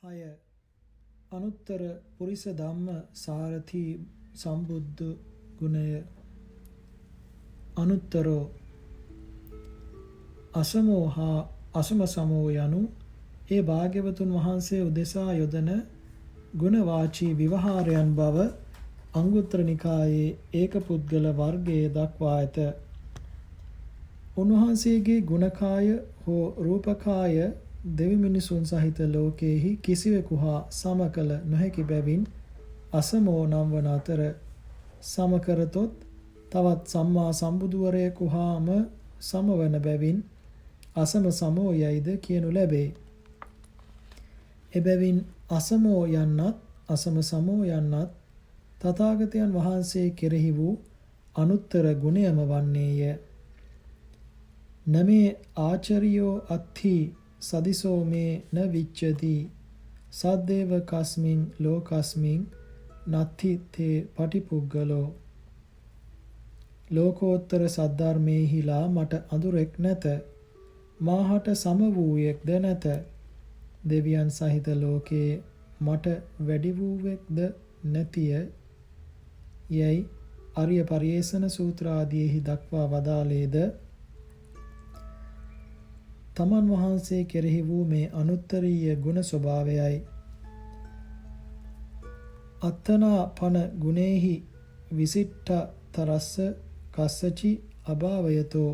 6. අනුත්තර පුරිස ධම්ම සාරථි සම්බුද්ධ ගුණය. අනුත්තරෝ අසමෝ හා අසම සමෝ යනු ඒ භාග්‍යවතුන් වහන්සේ උදෙසා යොදන ගුණවාචී විවහාරයන් බව අංගුත්තර නිකායේ ඒක පුද්ගල වර්ගයේ දක්වා ඇත. උන්වහන්සේගේ ගුණකාය හෝ රූපකාය දෙවි මිනිසුන් සහිත ලෝකයේහි කිසිවෙකු හා සමකල නොහැකි බැවින් අසමෝ නම් වන අතර සමකරතොත් තවත් සම්මා සම්බුදුවරයෙකු හාම සමවන බැවින් අසම සමෝ යයිද කියනු ලැබේ. එබැවින් අසමෝ යන්නත් අසම සමෝ යන්නත් තථාගතයන් වහන්සේ කෙරෙහි වූ අනුත්තර ගුණයම වන්නේය. නමේ ආචරියෝ අත්ථි සදිසෝ මේ න විච්ඡති සද්දේව කස්මින් ලෝකස්මින් නත්ථි තේ පටිපුග්ගලෝ. ලෝකෝත්තර සද්ධර්මයේහිලා මට අඳුරෙක් නැත, මාහට සම වූයෙක්ද නැත. දෙවියන් සහිත ලෝකයේ මට වැඩි වූවෙක්ද නැතිය යයි ආර්ය පරියේෂණ සූත්‍ර ආදීෙහි දක්වා වදාළේද තමන් වහන්සේ කෙරෙහි වූ මේ අනුත්තරීය ගුණ ස්වභාවයයි. අත්තනා පන ගුණේහි විසිට්ඨ තරස්ස කස්සචි අභාවයතෝ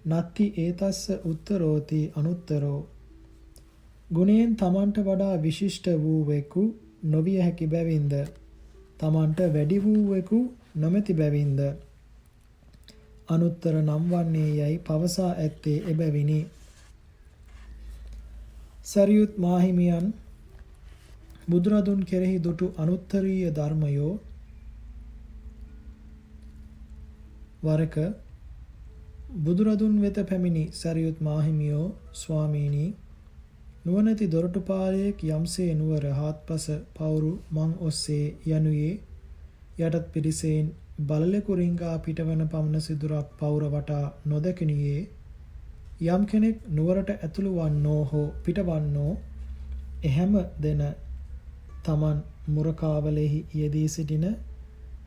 නත්ති ඒතස්ස උත්තරෝති අනුත්තරෝ. ගුණයෙන් තමන්ට වඩා විශිෂ්ට වූවෙකු නොවිය හැකි බැවින්ද, තමන්ට වැඩි වූවෙකු නොමැති බැවින්ද අනුත්තර නම් වන්නේ යයි පවසා ඇත්තේ එබැවිනි. සරියුත් මාහිමියන් බුදුරදුන් කෙරෙහි දුටු අනුත්තරීය ධර්මයෝ වරක බුදුරදුන් වෙත පැමිණි සරියුත් මාහිමියෝ ස්වාමීනි, නුවණැති දොරටුපාලයෙක් යම්සේ නුවර හාත්පස පවුරු මං ඔස්සේ යනුයේ යටත් පිරිසෙන් බලලෙකු රිංගා පිටවන පමණ සිදුරක් පවුර වටා නොදකිනුයේ, යම් කෙනෙක් නුවරට ඇතුළු වන්නෝ හෝ පිටවන්නෝ එහෙම දෙන තමන් මුරකාවලෙහි යෙදී සිටින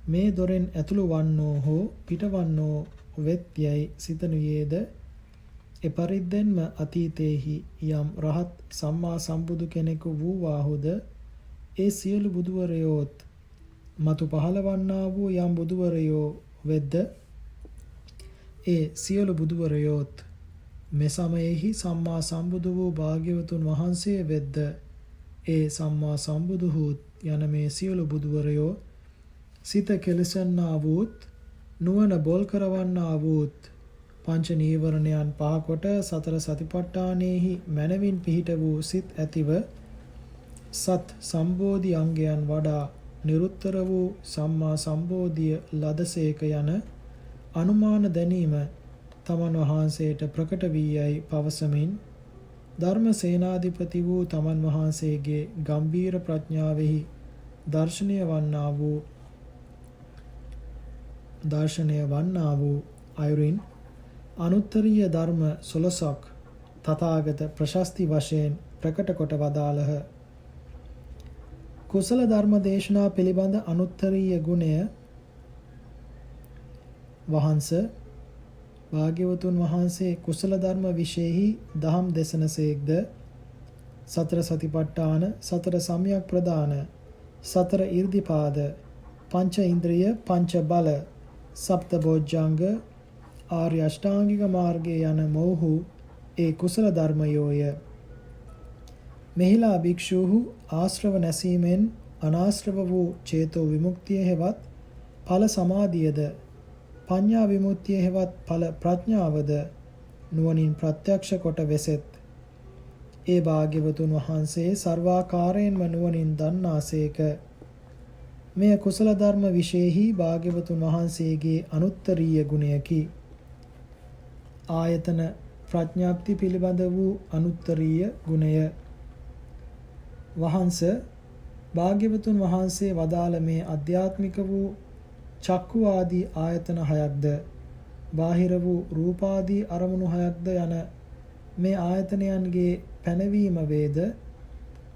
මේ දොරෙන් ඇතුළු වන්නෝ හෝ පිටවන්නෝ වෙත් යයි සිතනුයේද, එපරිද්දෙන්ම අතීතයේහි යම් රහත් සම්මා සම්බුදු කෙනෙකු වූවාහුද ඒ සියලු බුදුවරයෝත් මතු පහළවන්නා වූ යම් බුදුවරයෝ වෙද්ද ඒ සියලු බුදුවරයෝත් මෙසමයෙහි සම්මා සම්බුදු වූ භාග්‍යවතුන් වහන්සේ වෙද්ද ඒ සම්මා සම්බුදුහුත් යන මේ සියලු බුදුවරයෝ සිත කෙලසන්නා වූත් නුවණ බොල් කරවන්නා වූත් පංච නීවරණයන් පහකොට සතර සතිපට්ඨානෙහි මනවින් පිහිට වූ සිත් ඇතිව සත් සම්බෝධි අංගයන් වඩා නිරුත්තර වූ සම්මා සම්බෝධිය ලදසේක යන අනුමාන දැනීම තමන් වහන්සේට ප්‍රකට වී යයි පවසමින්, ධර්ම සේනාධිපති වූ තමන් වහන්සේගේ ගම්බීර ප්‍රඥාවෙහි දර්ශනය වන්නා වූ අයුරින් අනුත්තරීය ධර්ම 16ක් තථාගත ප්‍රශස්ති වශයෙන් ප්‍රකට කොට වදාළහ. කුසල ධර්ම දේශනා පිළිබඳ අනුත්තරීය ගුණය වහන්ස භාග්‍යවතුන් වහන්සේ කුසල ධර්ම විශේෂෙහි දහම් දේශනසේක්ද සතර සතිපට්ඨාන, සතර සම්‍යක් ප්‍රදාන, සතර ඉර්ධිපාද, පංච ඉන්ද්‍රිය, පංච බල, සප්ත බොජ්ජංග, ආර්ය අෂ්ටාංගික මාර්ගයේ යන මොහු ඒ කුසල ධර්මයෝය. මෙහිලා භික්ෂූහු ආශ්‍රව නැසීමෙන් අනාශ්‍රව වූ චේතෝ විමුක්තිය හෙවත් ඵල සමාධියද, පඤ්ඤා විමුක්තිය හෙවත් ඵල ප්‍රඥාවද නුවණින් ප්‍රත්‍යක්ෂ කොට වෙසෙත්. ඒ භාග්‍යවතුන් වහන්සේ සර්වාකාරයෙන්ම නුවණින් දන්නාසේක. මෙය කුසල ධර්ම විශේෂෙහි භාග්‍යවතුන් වහන්සේගේ අනුත්තරීය ගුණයකි. ආයතන ප්‍රඥාප්ති පිළිබඳ වූ අනුත්තරීය ගුණය වහන්ස භාග්‍යවතුන් වහන්සේ වදාළ මේ අධ්‍යාත්මික වූ චක්කු ආදී ආයතන හයක්ද, බාහිර වූ රූපාදී අරමුණු හයක්ද යන මේ ආයතනයන්ගේ පැනවීම වේද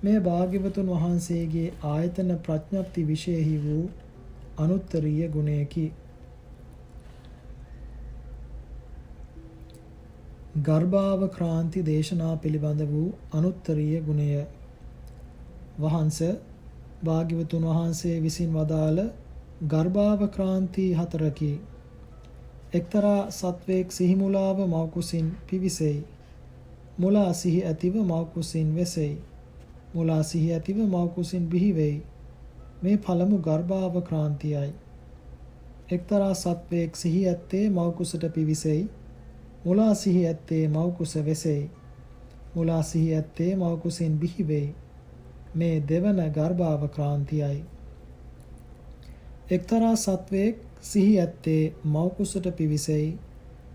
මේ භාග්‍යවතුන් වහන්සේගේ ආයතන ප්‍රඥප්ති විශේෂී වූ අනුත්තරීය ගුණයකි. ගර්භාවක්‍රාන්ති දේශනා පිළිබඳ වූ අනුත්තරීය ගුණය. වහන්ස භාග්‍යවතුන් වහන්සේ විසින් වදාළ ගර්භාවක්‍රාන්ති 4කි. එක්තරා සත්වයෙක් සිහි මුලාව මව් කුසින් පිවිසෙයි. මුලා සිහි ඇතිව මව් කුසින් වෙසෙයි. මුලා සිහි ඇතිව මව් කුසින් බිහි වෙයි. මේ පළමු ගර්භාවක්‍රාන්තියයි. එක්තරා සත්වයෙක් සිහි ඇත්තේ මව් කුසට පිවිසෙයි. මුලා සිහි ඇත්තේ මව් කුස වෙසෙයි. මුලා සිහි ඇත්තේ මව් කුසින් බිහි වෙයි. මේ දෙවන ගර්භාවක්‍රාන්තියයි. එක්තරා සත්වයෙක් සිහි ඇත්තේ මව් කුසට පිවිසෙයි.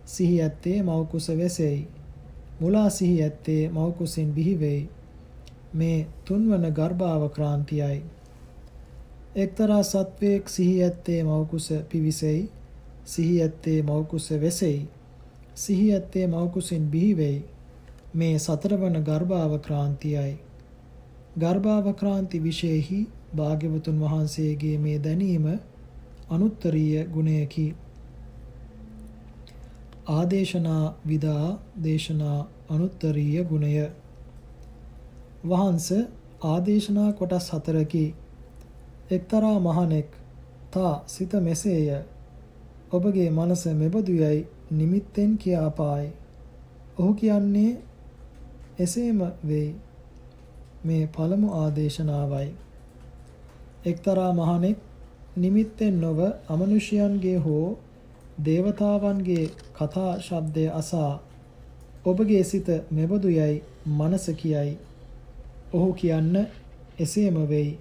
සිහි ඇත්තේ මව් කුස වෙසෙයි. මුලා සිහි ඇත්තේ මව් කුසින් බිහි වෙයි. මේ තුන්වන ගර්භාවක්‍රාන්තියයි. එක්තරා සත්වයෙක් සිහි ඇත්තේ මව් කුස පිවිසෙයි. සිහි ඇත්තේ මව් කුස වෙසෙයි. සිහි ඇත්තේ මව් කුසින් බිහි වෙයි. මේ සතරවන ගර්භාවක්‍රාන්තියයි. ගර්භාවක්‍රාන්ති විශේෂී භාග්‍යවතුන් වහන්සේගේ මේ දැනීම අනුත්තරීය ගුණයකි. ආදේශනා විදා දේශනා අනුත්තරීය ගුණය. වහන්ස ආදේශනා කොටස් 4කි. එක්තරා මහණෙක් තා සිත මෙසේය. ඔබගේ මනස මෙබඳුයයි නිමිත්තෙන් කියාපායි. ඔහු කියන්නේ එසේම වෙයි. මේ පළමු ආදේශනාවයි. එක්තරා මහණෙක් නිමිත්තෙන් නොව අමනුෂ්‍යයන්ගේ හෝ දේවතාවන්ගේ කතා ශබ්දය අසා ඔබගේ සිත මෙබඳුයයි මනස කියයි. ඔහු කියන්න එසේම වෙයි.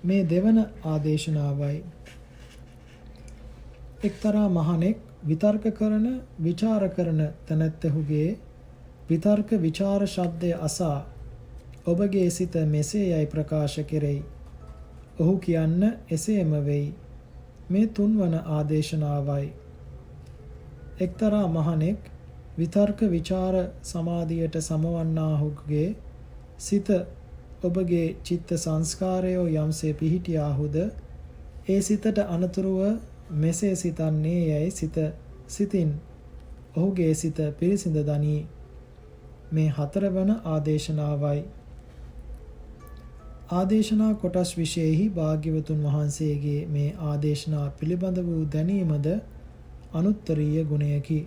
මේ දෙවන ආදේශනාවයි. එක්තරා මහණෙක් විතර්ක කරන විචාර කරන තැනැත්තෙකුගේ විතර්ක විචාර ශබ්දය අසා ඔබගේ සිත මෙසේයයි ප්‍රකාශ කෙරෙයි. ඔහු කියන්න එසේම වෙයි. මේ තුන්වන ආදේශනාවයි. එක්තරා මහණෙක් විතර්ක විචාර සමාධියට සමවන්නාහුගේ සිත ඔබගේ චිත්ත සංස්කාරයෝ යම්සේ පිහිටියාහුද ඒ සිතට අනතුරුව මෙසේ සිතන්නේ යයි සිතින් ඔහුගේ සිත පිරිසිඳ දනී. මේ හතරවන ආදේශනාවයි. ආදේශනා කොටස් විශේෂී භාග්‍යවතුන් වහන්සේගේ මේ ආදේශනා පිළිබඳ වූ දැනීමද අනුත්තරීය ගුණයකි.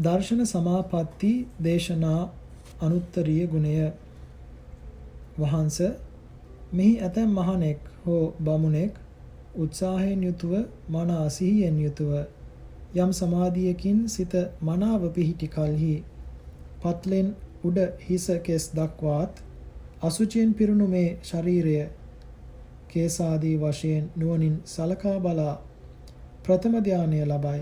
දර්ශන සමාපatti දේශනා අනුත්තරීය ගුණය. වහන්ස මෙහි ඇතැම් මහණෙක් හෝ බමුණෙක් උත්සාහයෙන් යුතුව මනා සිහියෙන් යුතුව යම් සමාධියකින් සිත මනාව පිහිටි කලෙහි පත්ලෙන් උඩ හිස කෙස් දක්වාත් අසුචියෙන් පිරුණු මේ ශරීරය කේසාදී වශයෙන් නුවණින් සලකා බලා ප්‍රථම ධානය ලබයි.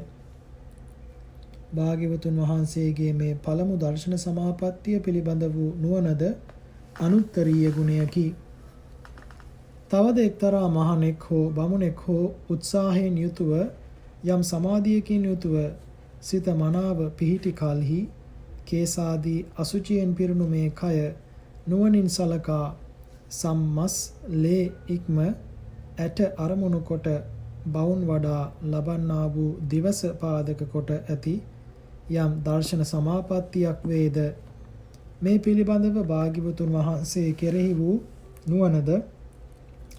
භාග්‍යවතුන් වහන්සේගේ මේ පළමු දර්ශන සමාපත්තිය පිළිබඳ වූ නුවණද අනුත්තරීය ගුණයකි. තවද එක්තරා මහණෙක් හෝ බමුණෙක් හෝ උත්සාහයෙන් යුතුව යම් සමාධියකින් යුතුව සිත මනාව පිහිටි කලෙහි කේසාදී අසුචියෙන් පිරුණු මේ කය නුවණින් සලකා සම්මස් ලේ ඉක්ම ඇට අරමුණු කොට බවුන් වඩා ලබන්නා වූ දිවස පාදක කොට ඇති යම් දර්ශන සමාපත්තියක් වේද මේ පිළිබඳව භාග්‍යවතුන් වහන්සේ කෙරෙහි වූ නුවණද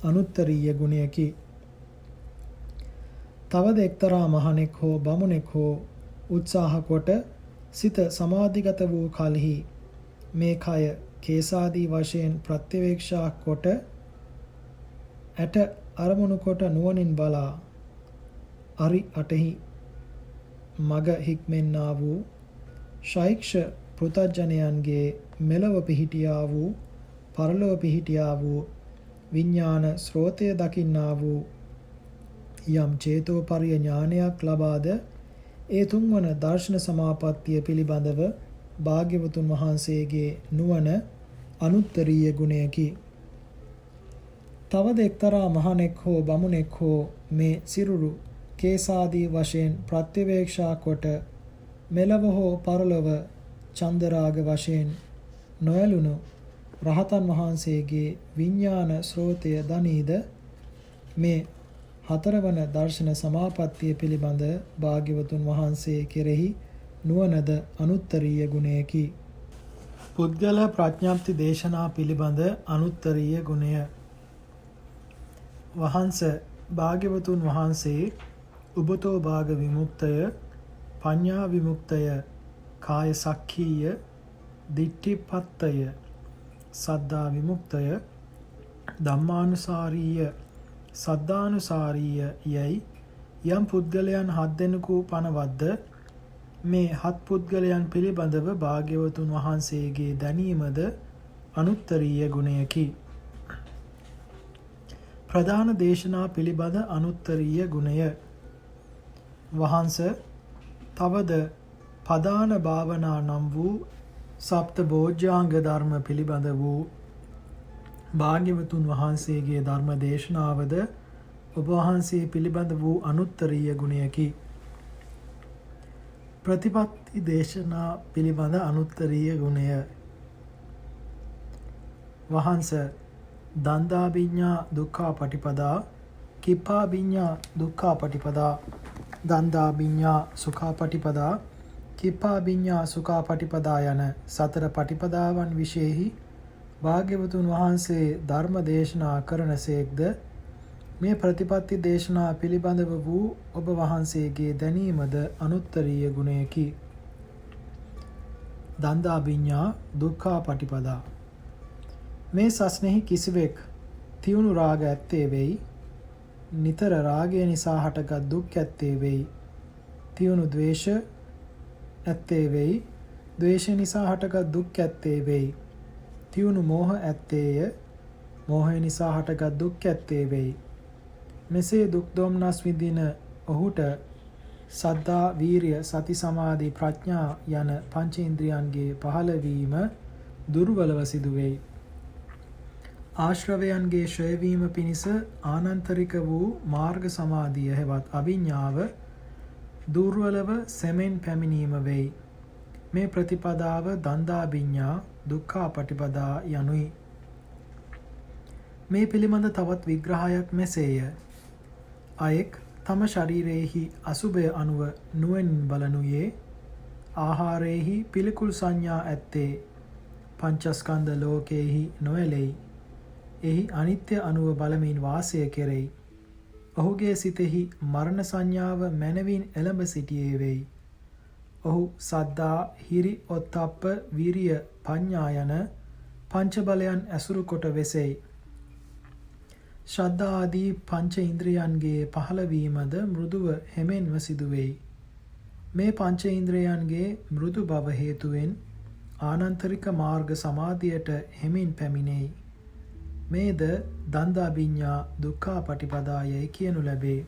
අනුත්තරීය ගුණයකි. තවද එක්තරා මහණෙක් හෝ බමුණෙක් හෝ උත්සාහ කොට සිත සමාධිගත වූ කලෙහි මේ කය කේසාදී වශයෙන් ප්‍රත්‍යවේක්ෂා කොට ඇට අරමුණු කොට නුවණින් බලා අරි අටෙහි මග හික්මෙන්නා වූ ශෛක්ෂ පෘථජ්ජනයන්ගේ මෙලව පිහිටියා වූ පරලොව පිහිටියා වූ විඥාන ස්රෝතය දකින්නා වූ යම් චේතෝපරිය ඥානයක් ලබාද ඒ තුන්වන දර්ශන සමාපත්තිය පිළිබඳව භාග්‍යවතුන් වහන්සේගේ නුවණ අනුත්තරීය ගුණයකි. තවද එක්තරා මහණෙක් හෝ බමුණෙක් හෝ මේ සිරුරු කේසාදී වශයෙන් ප්‍රත්‍යවේක්ෂා කොට මෙලව හෝ පරලොව චන්දරාග වශයෙන් නොයලුණු රහතන් වහන්සේගේ විඥාන ස්රෝතය දනීද මේ හතරවන දර්ශන සමාපත්තිය පිළිබඳ භාග්‍යවතුන් වහන්සේ කෙරෙහි නුවණද අනුත්තරීය ගුණයකි. පුද්ගල ප්‍රඥාප්ති දේශනා පිළිබඳ අනුත්තරීය ගුණය. වහන්ස භාග්‍යවතුන් වහන්සේ උබතෝ භාග විමුක්තය, පඤ්ඤා විමුක්තය, කාය සක්ඛීය, දිට්ඨිපත්තය, සද්ධා විමුක්තය, ධම්මානුසාරීය, සද්ධානුසාරීය යයි යම් පුද්ගලයන් 7 දෙනෙකු පනවද්ද මේ 7 පුද්ගලයන් පිළිබඳව භාග්‍යවතුන් වහන්සේගේ දැනීමද අනුත්තරීය ගුණයකි. ප්‍රධාන දේශනා පිළිබඳ අනුත්තරීය ගුණය. වහන්ස තවද පදාන භාවනා නම් වූ සප්ත බෝධ්‍යාංග ධර්ම පිළිබඳ වූ භාග්‍යවතුන් වහන්සේගේ ධර්ම දේශනාවද ඔබ වහන්සේ පිළිබඳ වූ අනුත්තරීය ගුණයකි. ප්‍රතිපත්ති දේශනා පිළිබඳ අනුත්තරීය ගුණය. වහන්ස දන්දාභිඤ්ඤා දුක්ඛාපටිපදා, කිප්පාභිඤ්ඤා දුක්ඛාපටිපදා, දන්දාභිඤ්ඤා සුඛාපටිපදා, කිප්පාභිඤ්ඤා සුඛාපටිපදා යන සතර පටිපදාවන් විශේෂෙහි භාග්‍යවතුන් වහන්සේ ධර්ම දේශනා කරනසේක්ද මේ ප්‍රතිපත්ති දේශනා පිළිබඳව වූ ඔබ වහන්සේගේ දැනීමද අනුත්තරීය ගුණයකි. දන්දාභිඤ්ඤා දුක්ඛාපටිපදා. මේ සස්නෙහි කිසිවෙක් තියුණු රාග ඇත්තේ වෙයි. නිතර රාගය නිසා හටගත් දුක් ඇත්තේ වෙයි. තියුණු ද්වේෂ ඇත්තේ වෙයි. ද්වේෂ නිසා හටගත් දුක් ඇත්තේ වෙයි. තියුණු මෝහ ඇත්තේය. මෝහය නිසා හටගත් දුක් ඇත්තේ වෙයි. මෙසේ දුක් දොම්නස් විඳින ඔහුට සද්ධා, වීරිය, සති, සමාධි, ප්‍රඥා යන පංචේන්ද්‍රයන්ගේ පහළවීම දුර්වලව සිදු වෙයි. ආශ්‍රවයන්ගේ ක්ෂය වීම පිණිස ආනන්තරික වූ මාර්ග සමාධිය හෙවත් අභිඥාව දුර්වලව සෙමෙන් පැමිණීම වෙයි. මේ ප්‍රතිපදාව දන්දාභිඤ්ඤා දුක්ඛාපටිපදා යනුයි. මේ පිළිබඳ තවත් විග්‍රහයක් මෙසේය. අයෙක් තම ශරීරයේහි අසුභය අනුව නුවණින් බලනුයේ ආහාරයේහි පිළිකුල් සංඥා ඇත්තේ පංචස්කන්ධ ලෝකයේහි නොඇලෙයි. එහි අනිත්‍ය අනුව බලමින් වාසය කෙරෙයි. ඔහුගේ සිතෙහි මරණ සංඥාව මනවින් එළඹ සිටියේ වෙයි. ඔහු සද්ධා, හිරි, ඔත්තප්ප, විරිය, පඤ්ඤා යන පංච බලයන් ඇසුරු කොට වෙසෙයි. ශ්‍රද්ධා ආදී පංච ඉන්ද්‍රියන්ගේ පහළවීමද මෘදුව හැමෙන්ම සිදු වෙයි. මේ පංච ඉන්ද්‍රියන්ගේ මෘදු බව හේතුවෙන් ආනන්තරික මාර්ග සමාධියට හැමින් පැමිණෙයි. මේද දන්දාභිඤ්ඤා දුක්ඛාපටිපදායයි කියනු ලැබේ.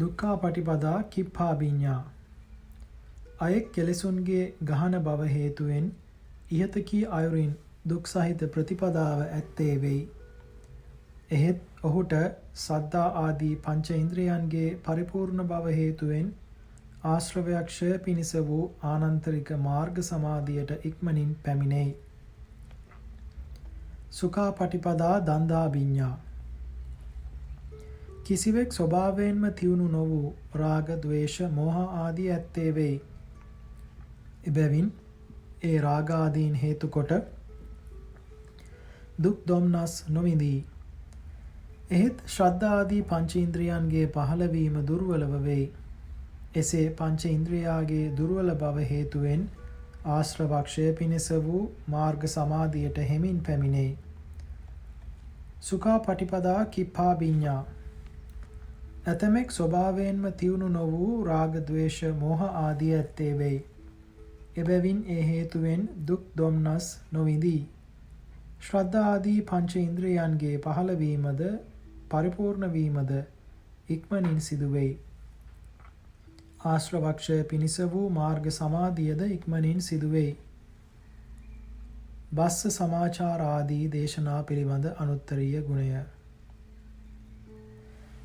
දුක්ඛාපටිපදා කිප්පාභිඤ්ඤා. අයෙක් කෙලෙසුන්ගේ ගහන බව හේතුවෙන් ඉහත කී අයුරින් දුක් සහිත ප්‍රතිපදාව ඇත්තේ වෙයි. එහෙත් ඔහුට සද්ධා ආදී පංච ඉන්ද්‍රියන්ගේ පරිපූර්ණ බව හේතුවෙන් ආශ්‍රවයක්ෂය පිණිස වූ ආනන්තරික මාර්ග සමාධියට ඉක්මනින් පැමිණෙයි. සුඛාපටිපදා දන්දාභිඤ්ඤා. කිසිවෙක් ස්වභාවයෙන්ම තියුණු නො වූ රාග, ද්වේෂ, මෝහ ආදී ඇත්තේ වෙයි. එබැවින් ඒ රාග ආදීන් හේතු කොට දුක් දොම්නස් නොවිඳී. එහෙත් ශ්‍රද්ධා ආදී පංච ඉන්ද්‍රියන්ගේ පහළවීම දුර්වලව වෙයි. එසේ පංච ඉන්ද්‍රියාගේ දුර්වල බව හේතුවෙන් ආශ්‍රවක්ෂය පිණිස වූ මාර්ග සමාධියට හෙමින් පැමිණෙයි. සුඛාපටිපදා කිප්පාභිඤ්ඤා. ඇතමෙක් ස්වභාවයෙන්ම තියුණු නො වූ රාග, ද්වේෂ, මෝහ ආදී ඇත්තේ වෙයි. එබැවින් ඒ හේතුවෙන් දුක් දොම්නස් නොවිඳී. ශ්‍රද්ධා ආදී පංච ඉන්ද්‍රියන්ගේ පහළවීමද පරිපූර්ණ වීමද ඉක්මනින් සිදු වෙයි. ආශ්‍රවක්ෂය පිණිස වූ මාර්ග සමාධියද ඉක්මනින් සිදු වෙයි. බස්ස සමාචාර ආදී දේශනා පිළිබඳ අනුත්තරීය ගුණය.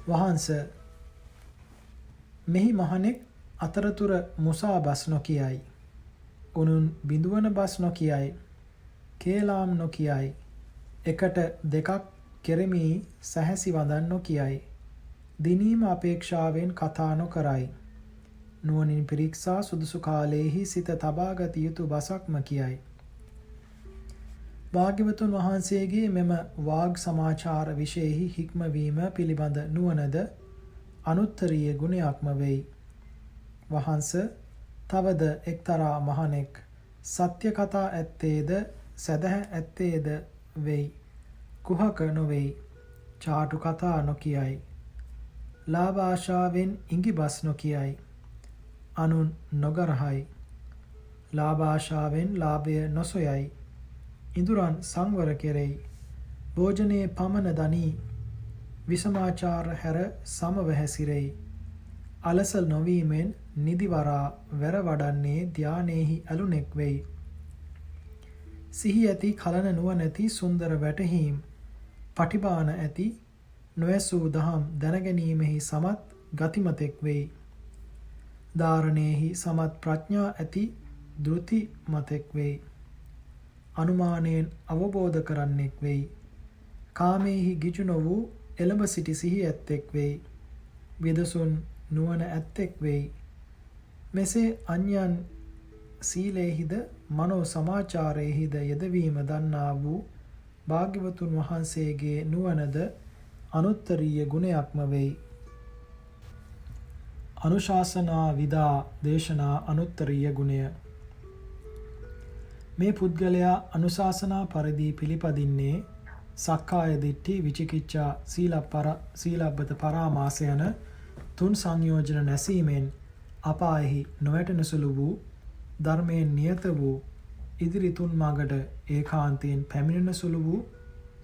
වහන්ස මෙහි මහණෙක් අතරතුර මුසා බස් නොකියයි. උනුන් බිඳුවන බස් නොකියයි. කේලාම් නොකියයි. එකට දෙකක් කෙරෙමි සැහැසි වදන් නොකියයි. දිනීම අපේක්ෂාවෙන් කතා නොකරයි. නුවණින් පිරික්සා සුදුසු කාලයේහි සිත තබාගත යුතු බසක්ම කියයි. භාග්‍යවතුන් වහන්සේගේ මෙම වාග් සමාචාර විශේෂෙහි හික්මවීම පිළිබඳ නුවණද අනුත්තරීය ගුණයක්ම වෙයි. වහන්ස තවද එක්තරා මහණෙක් සත්‍ය කතා ඇත්තේද සදහ ඇත්තේද වෙයි. කුහක නොවේයි. චාටු කතා නොකියයි. ලාභ ආශාවෙන් ඉඟිබස් නොකියයි. අනුන් නොගරහයි. ලාභ ආශාවෙන් ලාභය නොසොයයි. ඉඳුරන් සංවර කෙරෙයි. භෝජනයේ පමන දනී. විසමාචාර හැර සමව හැසිරෙයි. අලස නොවීමෙන් නිදිවරා වැර වඩන්නේ ධානයේහි ඇලුනෙක් වෙයි. සිහි ඇති කලන නුවණැති සුන්දර වැටහීම් පටිභාන ඇති නොයසූ දහම් දැනගැනීමෙහි සමත් ගතිමතෙක් වෙයි. ධාරණයෙහි සමත් ප්‍රඥා ඇති ධෘති මතෙක් වෙයි. අනුමානයෙන් අවබෝධ කරන්නෙක් වෙයි. කාමයේහි ගිජු නො වූ එළඹ සිටි සිහි ඇත්තෙක් වෙයි. විදසුන් නුවණ ඇත්තෙක් වෙයි. මෙසේ අඤ්ඤයන් සීලේහිද මනෝ සමාචාරයේහිද යෙදවීම දන්නා වූ භාග්‍යවතුන් වහන්සේගේ නුවණද අනුත්තරීය ගුණයක්ම වෙයි. අනුශාසනා විදා දේශනා අනුත්තරීය ගුණය. මේ පුද්ගලයා අනුශාසනා පරිදි පිළිපදින්නේ සක්කාය දිට්ඨි විචිකිච්ඡා සීලබ්බත පරාමාස යන තුන් සංයෝජන නැසීමෙන් අපායෙහි නොවැටෙන සුළු වූ ධර්මයෙන් නියත වූ ඉදිරි තුන් මඟට ඒකාන්තයෙන් පැමිණෙන සුළු වූ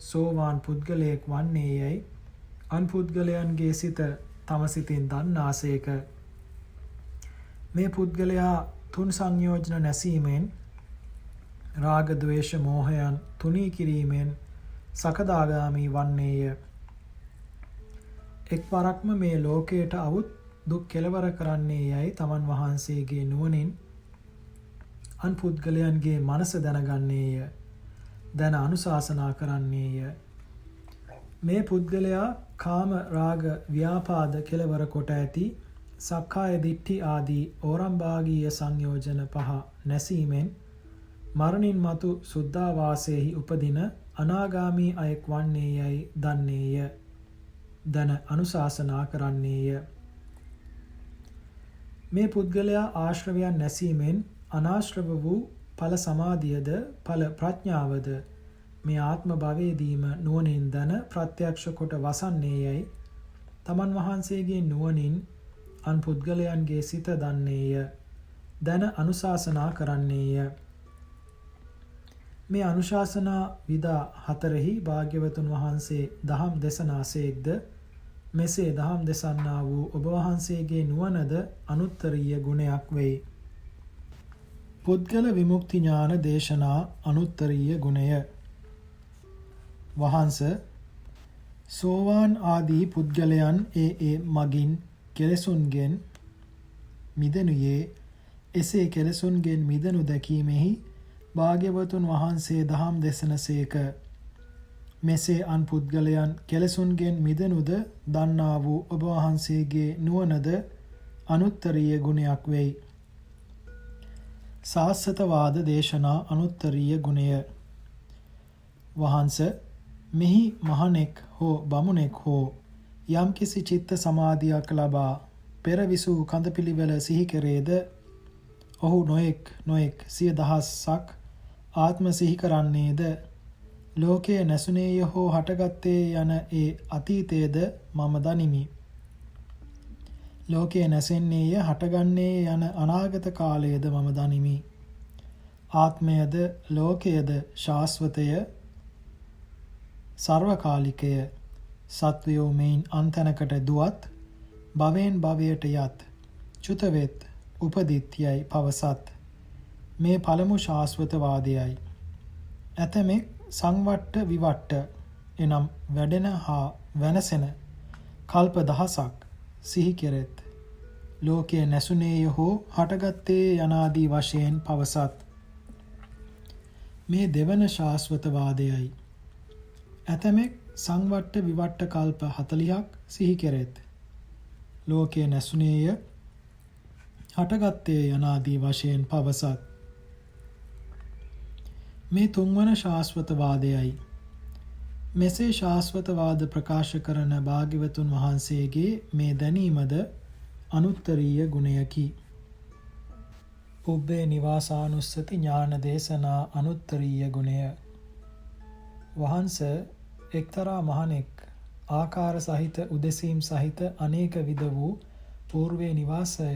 සෝවාන් පුද්ගලයෙක් වන්නේ යයි අන් පුද්ගලයන්ගේ සිත තම සිතින් දන්නාසේක. මේ පුද්ගලයා තුන් සංයෝජන නැසීමෙන් රාග ද්වේෂ මෝහයන් තුනී කිරීමෙන් සකදාගාමී වන්නේය. එක්වරක්ම මේ ලෝකයට අවුත් දුක් කෙලවර කරන්නේ යයි තමන් වහන්සේගේ නුවණින් අන් පුද්ගලයන්ගේ මනස දැනගන්නේය. දැන අනුශාසනා කරන්නේය. මේ පුද්ගලයා කාම රාග ව්‍යාපාද කෙලවර කොට ඇති සක්කාය දිට්ඨි ආදී ඕරම්භාගීය සංයෝජන පහ නැසීමෙන් මරණින් මතු සුද්ධාවාසයේහි උපදින අනාගාමී අයෙක් වන්නේ යයි දන්නේය. දන අනුශාසනා කරන්නේය. මේ පුද්ගලයා ආශ්‍රවයන් නැසීමෙන් අනාශ්‍රව වූ ඵල සමාධියද ඵල ප්‍රඥාවද මේ ආත්ම භවයේදීම නුවණින් දන ප්‍රත්‍යක්ෂ කොට වසන්නේ යයි තමන් වහන්සේගේ නුවණින් අන් පුද්ගලයන්ගේ සිත දන්නේය. දන අනුශාසනා කරන්නේය. මේ අනුශාසනා විදා හතරෙහි භාග්‍යවතුන් වහන්සේ දහම් දේශනාසේක්ද මෙසේ දහම් දේශනා වූ ඔබ වහන්සේගේ නුවණද අනුත්තරීය ගුණයක් වෙයි. පුද්ගල විමුක්ති ඥාන දේශනා අනුත්තරීය ගුණය. වහන්ස සෝවාන් ආදී පුද්ගලයන් ඒ මගින් කෙලෙසුන්ගෙන් මිදෙනුයේ එසේ කෙලෙසුන්ගෙන් මිදෙනු දැකීමෙහි භාග්‍යවතුන් වහන්සේ දහම් දෙසනසේක. මෙසේ අන් පුද්ගලයන් කෙලෙසුන්ගෙන් මිදෙනුද දන්නා වූ ඔබ වහන්සේගේ නුවණද අනුත්තරීය ගුණයක් වෙයි. සාස්සතවාද දේශනා අනුත්තරීය ගුණය. වහන්ස මෙහි මහණෙක් හෝ බමුණෙක් හෝ යම්කිසි චිත්ත සමාධියක් ලබා පෙර විසූ කඳපිලිවෙල සිහි කෙරේද ඔහු නොඑක් සිය දහස්සක් ආත්ම සිහි කරන්නේද ලෝකයේ නැසුනේය හෝ හටගත්තේ යන ඒ අතීතයේද මම දනිමි. ලෝකයේ නැසෙන්නේය හටගන්නේ යන අනාගත කාලයේද මම දනිමි. ආත්මයද ලෝකයේද ශාස්වතය සර්වකාලිකය. සත්වයෝ මෙයින් අන්තනකට දුවත් භවයෙන් භවයට යත් චුතවෙත් උපදිත්‍යයි පවසත්. මේ පළමු ශාස්වතවාදයයි. ඇතමෙක් සංවට්ට විවට්ට එනම් වැඩෙන හා වෙනසෙන කල්ප දහසක් සිහි කෙරෙත්. ලෝකයේ නැසුනේය හෝ හටගත්තේ යනාදී වශයෙන් පවසත්. මේ දෙවන ශාස්වතවාදයයි. ඇතමෙක් සංවට්ට විවට්ට කල්ප 40ක් සිහි කෙරෙත්. ලෝකයේ නැසුනේය හටගත්තේ යනාදී වශයෙන් පවසත්. මේ තුන්වන ශාස්වතවාදයයි. මෙසේ ශාස්වතවාද ප්‍රකාශ කරන භාග්‍යවතුන් වහන්සේගේ මේ දැනීමද අනුත්තරීය ගුණයකි. පුබ්බේ නිවාසානුස්සති ඥාන දේශනා අනුත්තරීය ගුණය. වහන්ස එක්තරා මහණෙක් ආකාර සහිත උදෙසීම් සහිත අනේක විද වූ పూర్වේ නිවාසය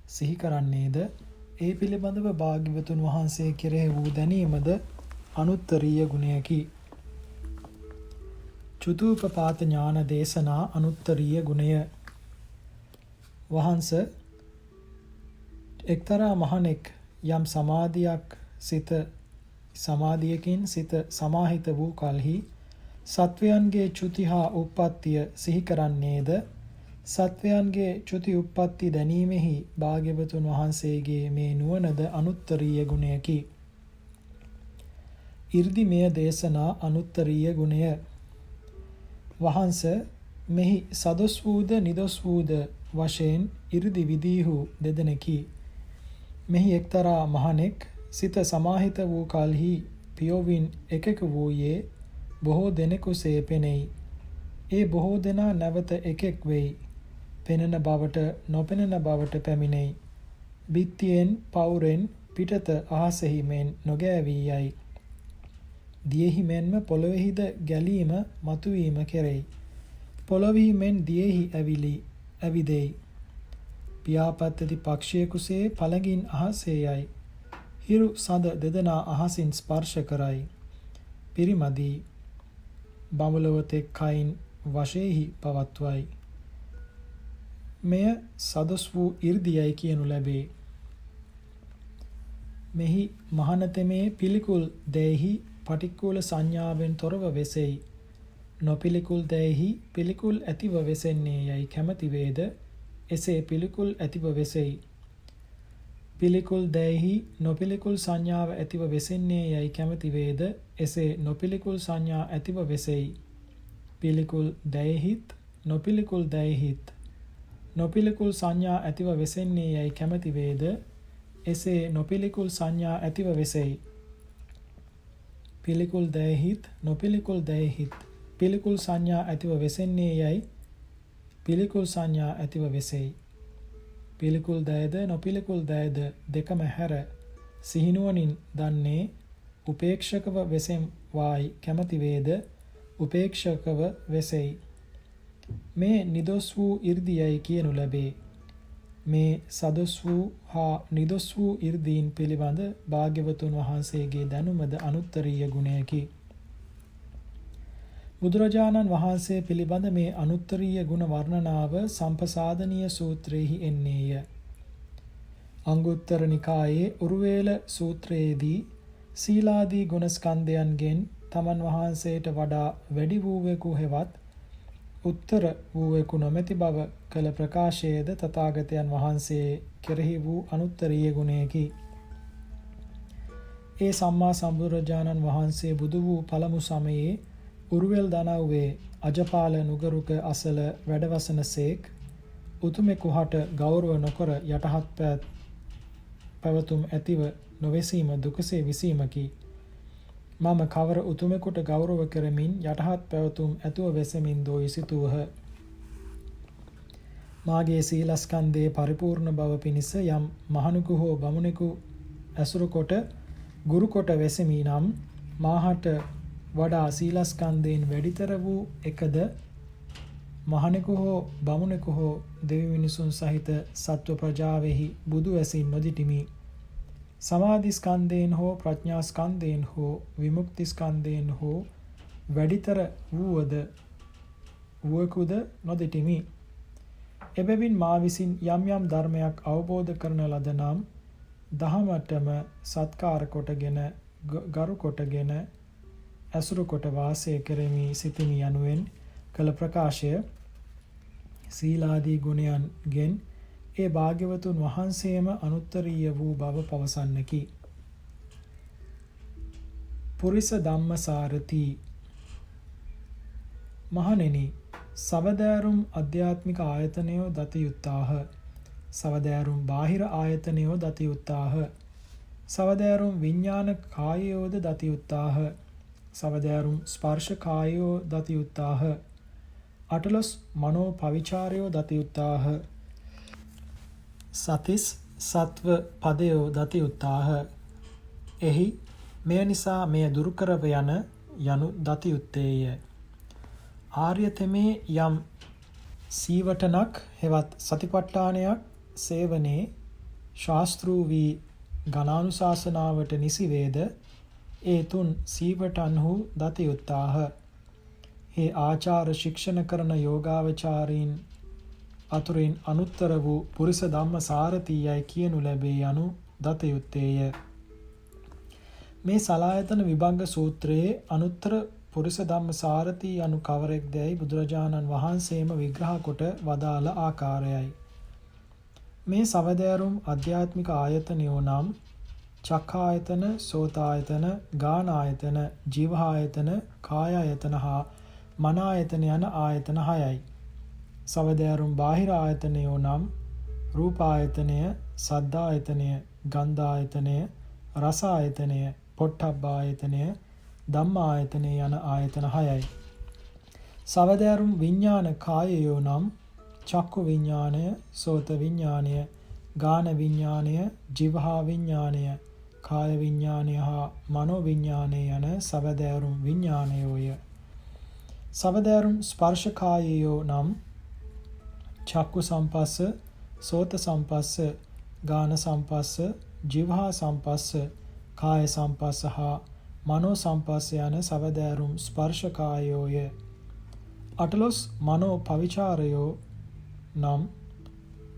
සිහි කරන්නේද ඒ පිළිබඳව භාග්‍යවතුන් වහන්සේ කෙරෙහි වූ දැනීමද අනුත්තරීය ගුණයකි. චුතූපපාත ඥාන දේශනා අනුත්තරීය ගුණය. වහන්ස එක්තරා මහණෙක් යම් සමාධියකින් සිත සමාහිත වූ කලෙහි සත්වයන්ගේ චුති හා උප්පත්තිය සිහි කරන්නේද සත්වයන්ගේ චුති උප්පත්ති දැනීමෙහි භාග්‍යවතුන් වහන්සේගේ මේ නුවණද අනුත්තරීය ගුණයකි. 이르දිමය දේශනා අනුත්තරීය ගුණය. වහන්ස මෙහි සදොස් වූද නිදොස් වූද වශයෙන් 이르දි විදීහු දෙදෙනෙකි. මෙහි එක්තරා මහණෙක් සිත සමාහිත වූ කලෙහි පියොවින් එකෙකු වූයේ බොහෝ දෙනෙකුසේ පෙනෙයි. ඒ බොහෝ දෙනා නැවත එකෙක් වෙයි. පෙනෙන බවට නොපෙනෙන බවට පැමිණෙයි. බිත්තියෙන් පවුරෙන් පිටත අහසෙහි මෙන් නොගෑවී යයි. දියෙහි මෙන්ම පොළොවේහිද ගැලීම මතුවීම කෙරෙයි. පොළොවෙහි මෙන් දියෙහි ඇවිදෙයි. පියාපත්තති පක්ෂියෙකුසේ පළඟින් අහසේ යයි. හිරු සඳ දෙදෙනා අහසින් ස්පර්ශ කරයි. පිරිමදී බමුලවතෙක් කයින් වශයෙහි පවත්වයි. මෙය සදොස් වූ 이르දියයි කියනු ලැබේ. මෙහි මහානතමේ පිළිකුල් දෙහි පටික්කුල සංඥාවෙන් තොරව වෙසෙයි. නොපිළිකුල් දෙහි පිළිකුල් ඇතිව වෙසෙන්නේ යයි කැමැති වේද එසේ පිළිකුල් ඇතිව වෙසෙයි. පිළිකුල් දෙහි නොපිළිකුල් සංඥාව ඇතිව වෙසෙන්නේ යයි කැමැති වේද එසේ නොපිළිකුල් සංඥා ඇතිව වෙසෙයි. පිළිකුල් දෙහිත් නොපිළිකුල් දෙහිත් නොපිළිකුල් සංඥා ඇතිව වෙසෙන්නේ යයි කැමැති වේද එසේ නොපිළිකුල් සංඥා ඇතිව වෙසෙයි. පිළිකුල් දෙහිත් නොපිළිකුල් දෙහිත් පිළිකුල් සංඥා ඇතිව වෙසෙන්නේ යයි පිළිකුල් සංඥා ඇතිව වෙසෙයි. පිළිකුල් දයද නොපිළිකුල් දයද දෙකම හැර සිහිනුවණින් දන්නේ උපේක්ෂකව වෙසෙම් වායි කැමැති වේද උපේක්ෂකව වෙසෙයි. මේ නිදොස් වූ 이르දියයි කියනු ලැබේ. මේ සදොස් වූ හා නිදොස් වූ 이르දීන් පිළිබඳ භාග්‍යවතුන් වහන්සේගේ දැනුමද අනුත්තරීය ගුණයකි. බුදුරජාණන් වහන්සේ පිළිබඳ මේ අනුත්තරීය ගුණ වර්ණනාව සම්පසාදනීය සූත්‍රයේහි එන්නේය. අංගුත්තර නිකායේ උරුවේල සූත්‍රයේදී සීලාදී ගුණස්කන්ධයන්ගෙන් තමන් වහන්සේට වඩා වැඩි වූවෙකු හෙවත් උත්තර වූවෙකු නොමැති බව කළ ප්‍රකාශයේද තථාගතයන් වහන්සේ කෙරෙහි වූ අනුත්තරීය ගුණයකි. ඒ සම්මා සම්බුදුරජාණන් වහන්සේ බුදු වූ පළමු සමයේ උරුවෙල් දනව්වේ අජපාල නුගරුක අසල වැඩවසනසේක් උතුමෙකු හට ගෞරව නොකර යටහත් පැවතුම් ඇතිව නොවෙසීම දුකසේ විසීමකි. මම කවර උතුමෙකුට ගෞරව කරමින් යටහත් පැවතුම් ඇතුව වෙසමින් දෝයි සිතුවහ. මාගේ සීලස්කන්ධයේ පරිපූර්ණ බව පිණිස යම් මහණෙකු හෝ බමුණෙකු ඇසුරු කොට ගුරු කොට වෙසමි නම් මාහට වඩා සීලස්කන්ධයෙන් වැඩිතර වූ එකද මහණෙකු හෝ බමුණෙකු හෝ දෙවි මිනිසුන් සහිත සත්ව ප්‍රජාවෙහි බුදු ඇසින් නොදිටිමි. සමාධි ස්කන්ධයෙන් හෝ ප්‍රඥා ස්කන්ධයෙන් හෝ විමුක්ති ස්කන්ධයෙන් හෝ වැඩිතර වූවකුද නොදිටිමි. එබැවින් මා විසින් යම් යම් ධර්මයක් අවබෝධ කරන ලද නම් දහමටම සත්කාර කොටගෙන ගරු කොටගෙන ඇසුරු කොට වාසය කරමි සිටිමි යනුවෙන් කළ ප්‍රකාශය සීලාදී ගුණයන්ගෙන් ඒ භාග්‍යවතුන් වහන්සේම අනුත්තරීය වූ බව පවසන්නකි. පුරිස ධම්මසාරති. මහණෙනි, සවදෑරුම් අධ්‍යාත්මික ආයතනයෝ දත යුත්තාහ. සවදෑරුම් බාහිර ආයතනයෝ දත යුත්තාහ. සවදෑරුම් විඥාන කායයෝද දත යුත්තාහ. සවදෑරුම් ස්පර්ශ කායයෝ දත යුත්තාහ. අටලොස් මනෝ පවිචාරයෝ දත යුත්තාහ. සතිස් සත්ව පදයෝ දත යුත්තාහ. එහි මෙය නිසා මෙය දුරු කරව යනු දත යුත්තේය. ආර්ය තෙමේ යම් සීවටනක් හෙවත් සතිපට්ඨානයක් සේවනයේ ශාස්ත්‍රූ වී ගණානුශාසනාවට නිසි වේද ඒ තුන් සීවටන්හු දත යුත්තාහ. ඒ ආචාර ශික්ෂණ කරන යෝගාවචාරීන් අතුරින් අනුත්තර වූ පුරිස ධම්ම සාරථීයයි කියනු ලැබේ යනු දත යුත්තේය. මේ සලායතන විභංග සූත්‍රයේ අනුත්තර පුරිස ධම්ම සාරථී යනු කවරෙක්දැයි බුදුරජාණන් වහන්සේම විග්‍රහ කොට වදාළ ආකාරයයි. මේ සවදෑරුම් අධ්‍යාත්මික ආයතනයෝ නම් චක්ඛායතන, සෝතායතන, ගානායතන, ජීවහායතන, කායායතන හා මනායතන යන ආයතන 6යි. සවදෑරුම් බාහිර ආයතනයෝ නම් රූපායතනය, සද්ධායතනය, ගන්ධායතනය, රසායතනය, පොට්ටබ්බායතනය, ධම්මායතනය යන ආයතන 6යි. සවදෑරුම් විඥාන කායයෝ නම් චක්කු විඥානය, සෝත විඥානය, ගාන විඥානය, ජීවහා විඥානය, කාය විඥානය හා මනෝ විඥානය යන සවදෑරුම් විඥානයෝය. සවදෑරුම් ස්පර්ශ කායයෝ නම් චක්කු සම්පස්ස, සෝත සම්පස්ස, ගාන සම්පස්ස, ජීවහා සම්පස්ස, කාය සම්පස්ස හා මනෝ සම්පස්ස යන සවදෑරුම් ස්පර්ශ කායයෝය. අටලොස් මනෝ පවිචාරයෝ නම්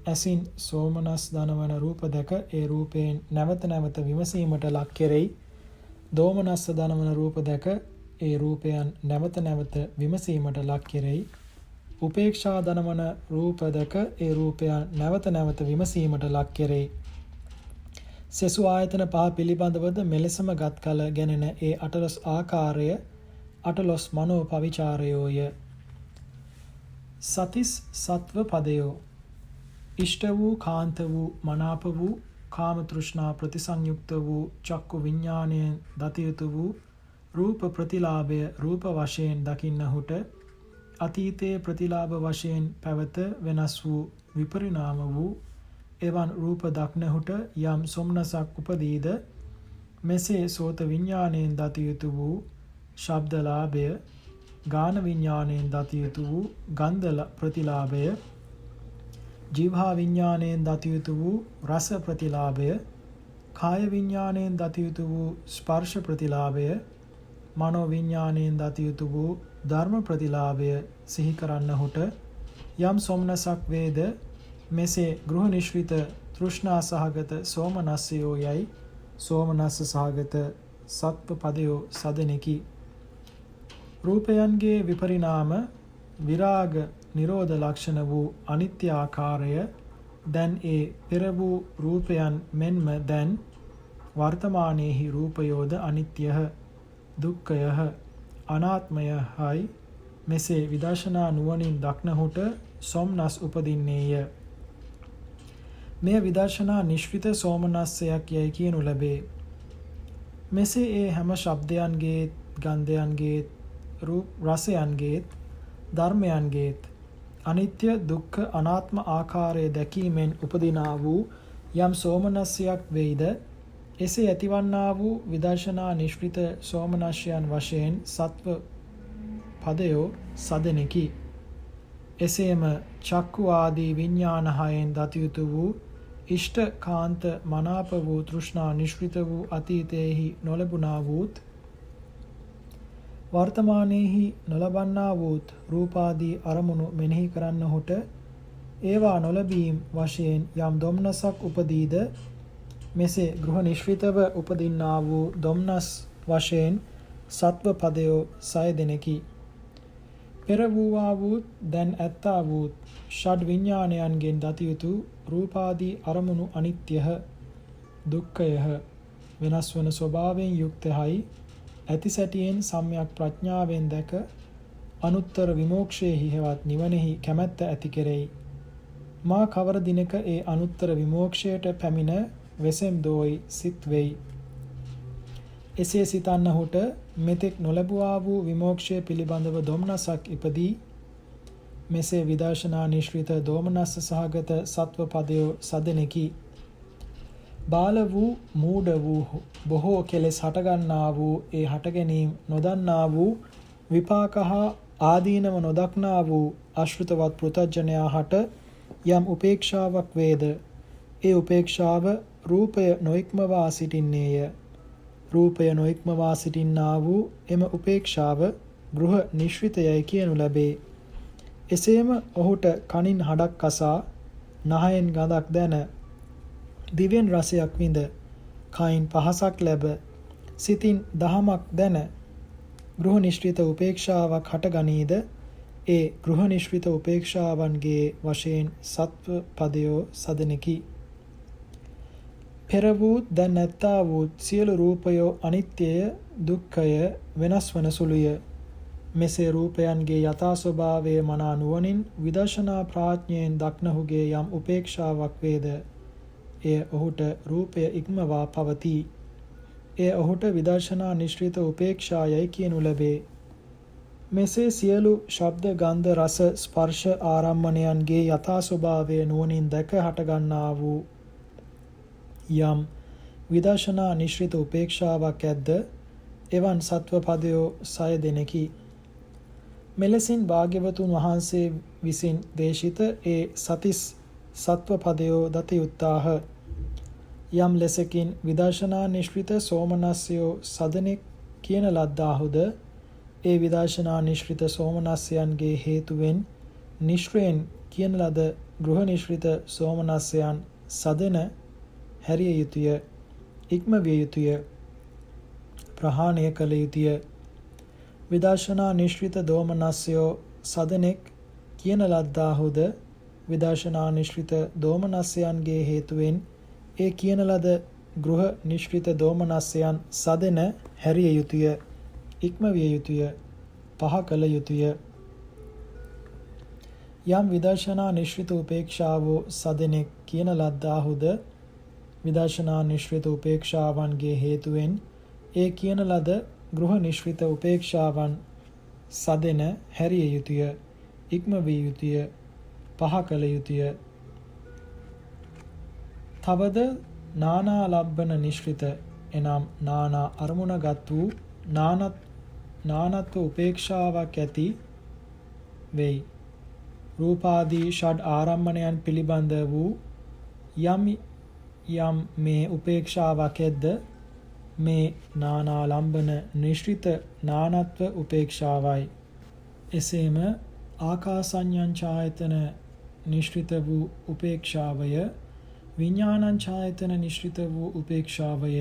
ඇසින් සෝමනස් දනවන රූප දැක ඒ රූපයෙන් නැවත නැවත විමසීමට ලක් කෙරෙයි. දෝමනස්ස දනවන රූප දැක ඒ රූපයන් නැවත නැවත විමසීමට ලක් කෙරෙයි. උපේක්ෂා දනවන රූප දැක ඒ රූපයන් නැවත නැවත විමසීමට ලක් කෙරෙයි. සෙසු ආයතන පහ පිළිබඳවද මෙලෙසම ගත් කල ගැනෙන ඒ අටලොස් ආකාරය අටලොස් මනෝ පවිචාරයෝය. සතිස් සත්ව පදයෝ ඉෂ්ට වූ, කාන්ත වූ, මනාප වූ, කාම තෘෂ්ණා ප්‍රතිසංයුක්ත වූ චක්කු විඥාණයෙන් දත යුතු වූ රූප ප්‍රතිලාභය රූප වශයෙන් දකින්නහුට අතීතයේ ප්‍රතිලාභ වශයෙන් පැවත වෙනස් වූ විපරිණාම වූ එවන් රූප දක්නහුට යම් සොම්නසක් උපදීද මෙසේ සෝත විඥාණයෙන් දත යුතු වූ ශබ්දලාභය, ගාන විඥාණයෙන් දත යුතු වූ ගන්ධ ප්‍රතිලාභය, ජීවහා විඥාණයෙන් දත යුතු වූ රස ප්‍රතිලාභය, කාය විඥාණයෙන් දත යුතු වූ ස්පර්ශ ප්‍රතිලාභය, මනෝ විඥාණයෙන් දත යුතු වූ ධර්ම ප්‍රතිලාභය සිහි කරන්නහුට යම් සොම්නසක් වේද මෙසේ ගෘහ නිශ්විත තෘෂ්ණා සහගත සෝමනස්සයෝ යයි සෝමනස්ස සහගත සත්ව පදයෝ සදනෙකි. රූපයන්ගේ විපරිණාම විරාග නිරෝධ ලක්ෂණ වූ අනිත්‍ය ආකාරය දැන් ඒ පෙර වූ රූපයන් මෙන්ම දැන් වර්තමානයේහි රූපයෝද අනිත්‍යහ, දුක්ඛයහ, අනාත්මයහයි මෙසේ විදර්ශනා නුවණින් දක්නහුට සොම්නස් උපදින්නේය. මෙය විදර්ශනා නිශ්විත සෝමනස්සයක් යයි කියනු ලැබේ. මෙසේ ඒ හැම ශබ්දයන්ගේත්, ගන්ධයන්ගේත්, රූප රසයන්ගේත්, ධර්මයන්ගේත් අනිත්‍ය, දුක්ඛ, අනාත්ම ආකාරය දැකීමෙන් උපදිනා වූ යම් සෝමනස්සයක් වෙයිද එසේ ඇතිවන්නා වූ විදර්ශනා නිශ්විත සෝමනස්යන් වශයෙන් සත්ව පදයෝ සදනෙකි. එසේම චක්කු ආදී විඥාන හයෙන් දත යුතු වූ ඉෂ්ට, කාන්ත, මනාප වූ තෘෂ්ණා නිශ්විත වූ අතීතයේහි නොලැබුණා වූත් වර්තමානයේහි නොලබන්නා වූත් රූපාදී අරමුණු මෙනෙහි කරන්නහුට ඒවා නොලැබීම් වශයෙන් යම් දොම්නසක් උපදීද මෙසේ ගෘහ නිශ්විතව උපදින්නා වූ දොම්නස් වශයෙන් සත්ව පදයෝ සය දෙනෙකි. පෙර වූවා වූත් දැන් ඇත්තා වූත් ෂඩ් විඥානයන්ගෙන් දත යුතු රූපාදී අරමුණු අනිත්‍යහ, දුක්ඛයහ, වෙනස් වන ස්වභාවයෙන් යුක්තයි, ඇති සැටියෙන් සම්‍යක් ප්‍රඥාවෙන් දැක අනුත්තර විමෝක්ෂයෙහි හෙවත් නිවනෙහි කැමැත්ත ඇති කෙරෙයි. මා කවර දිනක ඒ අනුත්තර විමෝක්ෂයට පැමිණ වෙසෙම් දෝයි සිත් වෙයි. එසේ සිතන්නහුට මෙතෙක් නොලැබුවා වූ විමෝක්ෂය පිළිබඳව දොම්නසක් ඉපදී මෙසේ විදර්ශනා නිශ්චිත දෝමනස්ස සහගත සත්ව පදයෝ සදෙනෙකි. බාල වූ මූඩ වූ බොහෝ කෙලෙස් හටගන්නා වූ ඒ හටගැනීම් නොදන්නා වූ විපාක හා ආදීනව නොදක්නා වූ අශෘතවත් පෘථග්ජනයා හට යම් උපේක්ෂාවක් වේද ඒ උපේක්ෂාව රූපය නොඉක්මවා සිටින්නේය. රූපය නොඉක්මවා සිටින්නා වූ එම උපේක්ෂාව ගෘහ නිශ්චිතයයි කියනු ලැබේ. එසේම ඔහුට කනින් හඩක් අසා නහයෙන් ගඳක් දැන දිවෙන් රසයක් විඳ කයින් පහසක් ලැබ සිතින් දහමක් දැන ගෘහ නිශ්චිත උපේක්ෂාවක් හටගනීද ඒ ගෘහ නිශ්චිත උපේක්ෂාවන්ගේ වශයෙන් සත්ව පදයෝ සදනෙකි. පෙර වූ දැන් නැත්තා වූ සියලු රූපයෝ අනිත්‍යය දුක්ඛය වෙනස් වන සුළුය. මෙසේ රූපයන්ගේ යථා ස්වභාවය මනා නුවණින් විදර්ශනා ප්‍රඥයෙන් දක්නහුගේ යම් උපේක්ෂාවක් වේද එය ඔහුට රූපය ඉක්මවා පවතී. එය ඔහුට විදර්ශනා නිශ්චිත උපේක්ෂායයි කියනු ලැබේ. මෙසේ සියලු ශබ්ද ගන්ධ රස ස්පර්ශ ආරම්මණයන්ගේ යථා ස්වභාවය නුවණින් දැක හටගන්නා වූ යම් විදර්ශනා නිශ්චිත උපේක්ෂාවක් ඇද්ද එවන් සත්ව පදයෝ 6 දෙනෙකි. මෙලෙසින් භාග්‍යවතුන් වහන්සේ විසින් දේශිත ඒ සතිස් සත්ව පදයෝ දත යුත්තාහ. යම් ලෙසකින් විදර්ශනා නිශ්චිත සෝමනස්සයෝ සදනෙක් කියන ලද්දාහුද ඒ විදර්ශනා නිශ්චිත සෝමනස්සයන්ගේ හේතුවෙන් නිශ්චයෙන් කියන ලද ගෘහ නිශ්චිත සෝමනස්සයන් සදන හැරිය යුතුය, ඉක්මවිය යුතුය, ප්‍රහාණය කළ යුතුය. විදර්ශනා නිශ්චිත දෝමනස්සයෝ සදනෙක් කියන ලද්දාහුද විදර්ශනා නිශ්චිත දෝමනස්සයන්ගේ හේතුවෙන් ඒ කියන ලද ගෘහ නිශ්චිත දෝමනස්සයන් සදන හැරිය යුතුය, ඉක්මවිය යුතුය, පහ කළ යුතුය. යම් විදර්ශනා නිශ්චිත උපේක්ෂාවෝ සදනෙක් කියන ලද්දාහුද විදර්ශනා නිශ්චිත උපේක්ෂාවන්ගේ හේතුවෙන් ඒ කියන ලද ගෘහ නිශ්චිත උපේක්ෂාවන් සදෙන හැරිය යුතුය, ඉක්මවිය යුතුය, පහ කළ යුතුය. තවද නානා ලබ්බන නිශ්චිත එනම් නානා අරමුණගත් වූ නානත්ව උපේක්ෂාවක් ඇති වෙයි. රූපාදී ෂඩ් ආරම්මණයන් පිළිබඳ වූ යම් මේ උපේක්ෂාවක් ඇද්ද මේ නානාලම්බන නිශ්චිත නානත්ව උපේක්ෂාවයි. එසේම ආකාසඤ්ඤායතන නිශ්චිත වූ උපේක්ෂාවය, විඥානඤ්ඤායතන නිශ්චිත වූ උපේක්ෂාවය,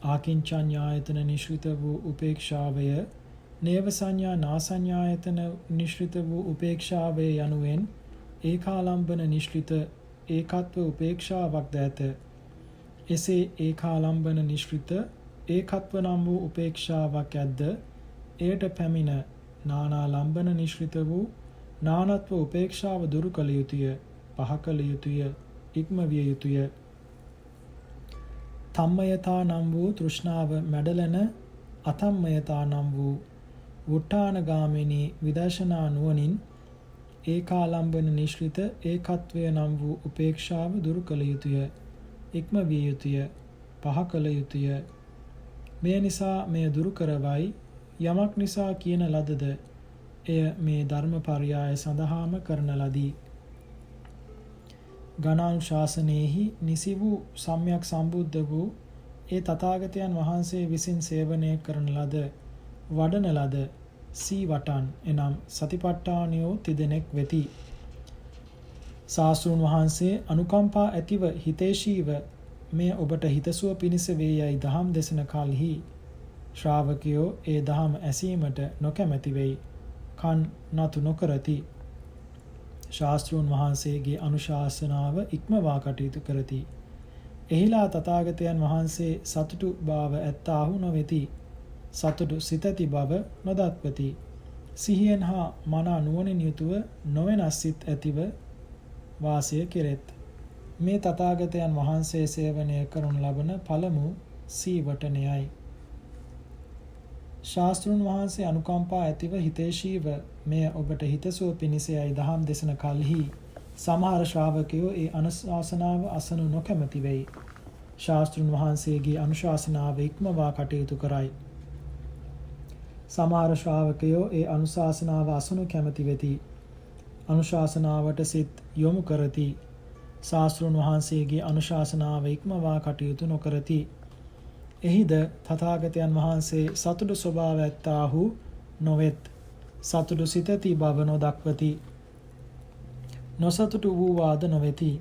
ආකින්චඤ්ඤායතන නිශ්චිත වූ උපේක්ෂාවය, නේව සංඥා නාසඤ්ඤායතන නිශ්චිත වූ උපේක්ෂාවය යනුවෙන් ඒකාලම්බන නිශ්චිත ඒකත්ව උපේක්ෂාවක් දැත. එසේ ඒකාලම්බන නිශ්චිත ඒකත්ව නම් වූ උපේක්ෂාවක් ඇද්ද එයට පැමිණ නානාලම්බන නිශ්චිත වූ නානත්ව උපේක්ෂාව දුරු කළ යුතුය, පහ කළ යුතුය, ඉක්මවිය යුතුය. තම්මයතා නම් වූ තෘෂ්ණාව මැඩලන අතම්මයතා නම් වූ වුට්ටානගාමිනී විදර්ශනා නුවණින් ඒකාලම්බන නිශ්චිත ඒකත්වය නම් වූ උපේක්ෂාව දුරු කළ යුතුය, ඉක්මවිය යුතුය, පහ කළ යුතුය. මේ නිසා මෙය දුරු කරවයි යමක් නිසා කියන ලදද එය මේ ධර්මපර්යාය සඳහාම කරන ලදී. ගණානුශාසනයෙහි නිසි වූ සම්‍යක් සම්බුද්ධ වූ ඒ තථාගතයන් වහන්සේ විසින් සේවනය කරන ලද වඩන ලද සීවටන් එනම් සතිපට්ඨානයෝ තිදෙනෙක් වෙති. ශාස්ත්‍රූන් වහන්සේ අනුකම්පා ඇතිව හිතේශීව මෙය ඔබට හිතසුව පිණිස වේ යයි දහම් දෙසන කලෙහි ශ්‍රාවකයෝ ඒ දහම් ඇසීමට නොකැමැති වෙයි, කන් නතු නොකරති. ශාස්ත්‍රූන් වහන්සේගේ අනුශාසනාව ඉක්මවා කටයුතු කරති. එහිලා තථාගතයන් වහන්සේ සතුටු භාව ඇත්තාහු නොවෙති. සතුටු සිතති බව නොදක්වති. සිහියෙන් හා මනා නුවණින් යුතුව නොවෙනස් සිත් ඇතිව වාසය කෙරෙත්. මේ තථාගතයන් වහන්සේ සේවනය කරනු ලබන පළමු සීවටනයයි. ශාස්ත්‍රුන් වහන්සේ අනුකම්පා ඇතිව හිතේශීව මෙය ඔබට හිතසුව පිණිසයයි දහම් දෙසන කල්හි සමහර ශ්‍රාවකයෝ ඒ අනුශාසනාව අසනු නොකැමැති වෙයි. ශාස්ත්‍රුන් වහන්සේගේ අනුශාසනාව ඉක්මවා කටයුතු කරයි. සමහර ශ්‍රාවකයෝ ඒ අනුශාසනාව අසනු කැමැති වෙති. අනුශාසනාවට සිත් යොමු කරති. ශාස්ත්‍රුන් වහන්සේගේ අනුශාසනාව ඉක්මවා කටයුතු නොකරති. එහිද තථාගතයන් වහන්සේ සතුටු ස්වභාව ඇත්තාහු නොවෙත්. සතුටු සිතති බව නොදක්වති. නොසතුටු වූ වාද නොවෙති.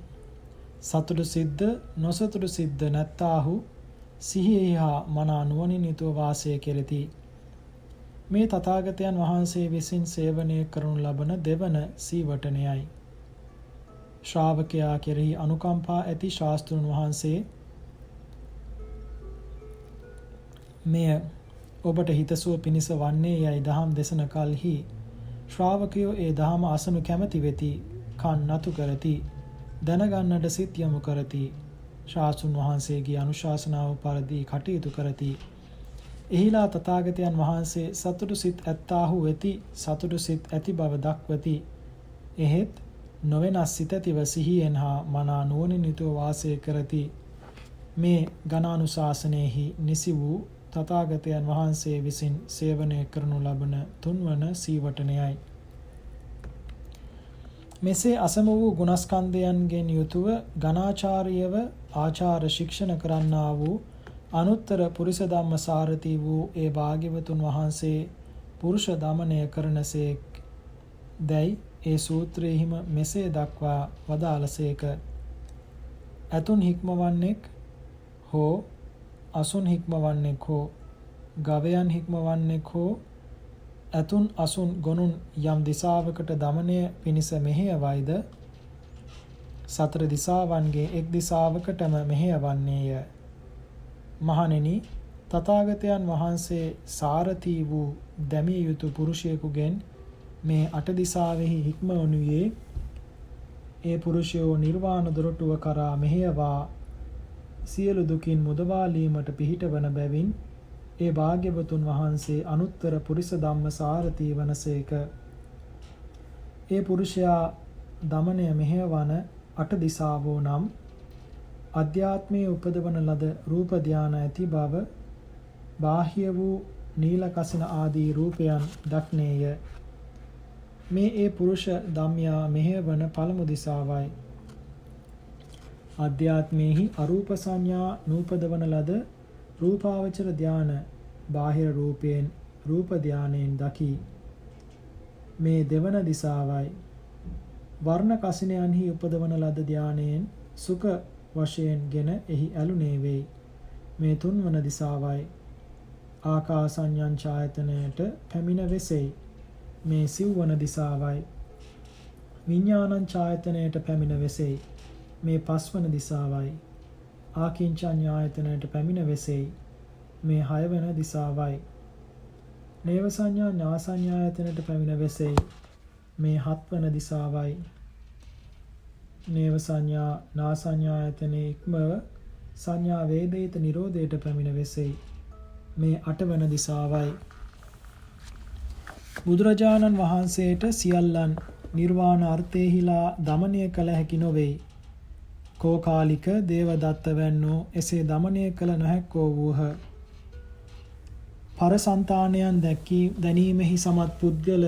සතුටු සිද්ද නොසතුටු සිද්ද නැත්තාහු සිහියෙහි හා මනා නුවණින් යුතුව වාසය කෙරෙති. මේ තථාගතයන් වහන්සේ විසින් සේවනය කරනු ලබන දෙවන සීවටනයයි. ශ්‍රාවකයා කෙරෙහි අනුකම්පා ඇති ශාස්ත්‍රුන් වහන්සේ මෙය ඔබට හිතසුව පිණිස වන්නේ යයි දහම් දෙසන කල්හි ශ්‍රාවකයෝ ඒ දහම අසනු කැමැති වෙති. කන් නතු කරති. දැනගන්නට සිත් යොමු කරති. ශාස්ත්‍රුන් වහන්සේගේ අනුශාසනාව පරිදි කටයුතු කරති. එහිලා තථාගතයන් වහන්සේ සතුටු සිත් ඇත්තාහු වෙති. සතුටු සිත් ඇති බව දක්වති. එහෙත් නොවෙනස් සිත ඇතිව සිහියෙන් හා මනා නුවණින් යුතුව වාසය කරති. මේ ඝනානුශාසනයෙහි නිසි වූ තථාගතයන් වහන්සේ විසින් සේවනය කරනු ලබන තුන්වන සීවටනයයි. මෙසේ අසම වූ ගුණස්කන්ධයන්ගෙන් යුතුව ඝනාචාර්යව ආචාර ශික්ෂණ කරන්නා වූ අනුත්තර පුරිස ධම්ම සාරති වූ ඒ භාග්‍යවතුන් වහන්සේ පුරුෂ දමනය කරනසේක් දැයි ඒ සූත්‍රයෙහිම මෙසේ දක්වා වදාළසේක. ඇතුන් හික්මවන්නෙක් හෝ අසුන් හික්මවන්නෙක් හෝ ගවයන් හික්මවන්නෙක් හෝ ඇතුන් අසුන් ගොනුන් යම් දිසාවකට දමනය පිණිස මෙහෙයවයිද සතර දිසාවන්ගේ එක් දිසාවකටම මෙහෙයවන්නේය. මහණෙනි, තථාගතයන් වහන්සේ සාරථී වූ දැමිය යුතු පුරුෂයෙකුගෙන් මේ අට දිසාවෙහි හික්මවනුයේ ඒ පුරුෂයෝ නිර්වාණ දොරටුව කරා මෙහෙයවා සියලු දුකින් මුදවාලීමට පිහිටවන බැවින් ඒ භාග්‍යවතුන් වහන්සේ අනුත්තර පුරිස ධම්ම සාරථී වනසේක. ඒ පුරුෂයා දමනය මෙහෙයවන අට දිසාවෝ නම් අධ්‍යාත්මයේ උපදවන ලද රූප ධාන ඇති බව බාහ්‍ය වූ නීල කසින ආදී රූපයන් දක්නේය. මේ ඒ පුරුෂ ධම්මයා මෙහෙයවන පළමු දිසාවයි. අධ්‍යාත්මයේහි අරූප සංඥා නූපදවන ලද රූපාවචර ධාන බාහිර රූපයෙන් රූප ධානයෙන් දකි. මේ දෙවන දිසාවයි. වර්ණ කසිනයන්හි උපදවන ලද ධානයෙන් සුඛ වශයෙන් ගෙන එහි ඇලුනේ වෙයි. මේ තුන්වන දිසාවයි. ආකාසඤ්ඤං ඡායතනයට පැමිණ වෙසෙයි. මේ සිව්වන දිසාවයි. විඥානං ඡායතනයට පැමිණ වෙසෙයි. මේ පස්වන දිසාවයි. ආකින්චඤ්ඤායතනයට පැමිණ වෙසෙයි. මේ හයවන දිසාවයි. නේව සංඥා ඥාසඤ්ඤායතනයට පැමිණ වෙසෙයි. මේ හත්වන දිසාවයි. නේව සංඥා නාසඤ්ඤායතනේ ඉක්මව සංඥා වේදිත නිරෝධයට පැමිණ වෙසෙයි. මේ අටවන දිසාවයි. බුදුරජාණන් වහන්සේට සියල්ලන් නිර්වාණ අර්ථයේහිලා දමනය කළ හැකි නොවේයි. කෝකාලික දේවදත්ත වැන්නෝ එසේ දමනය කළ නොහැක්කෝ වූහ. පරසන්තානයන් දැනීමෙහි සමත් පුද්ගල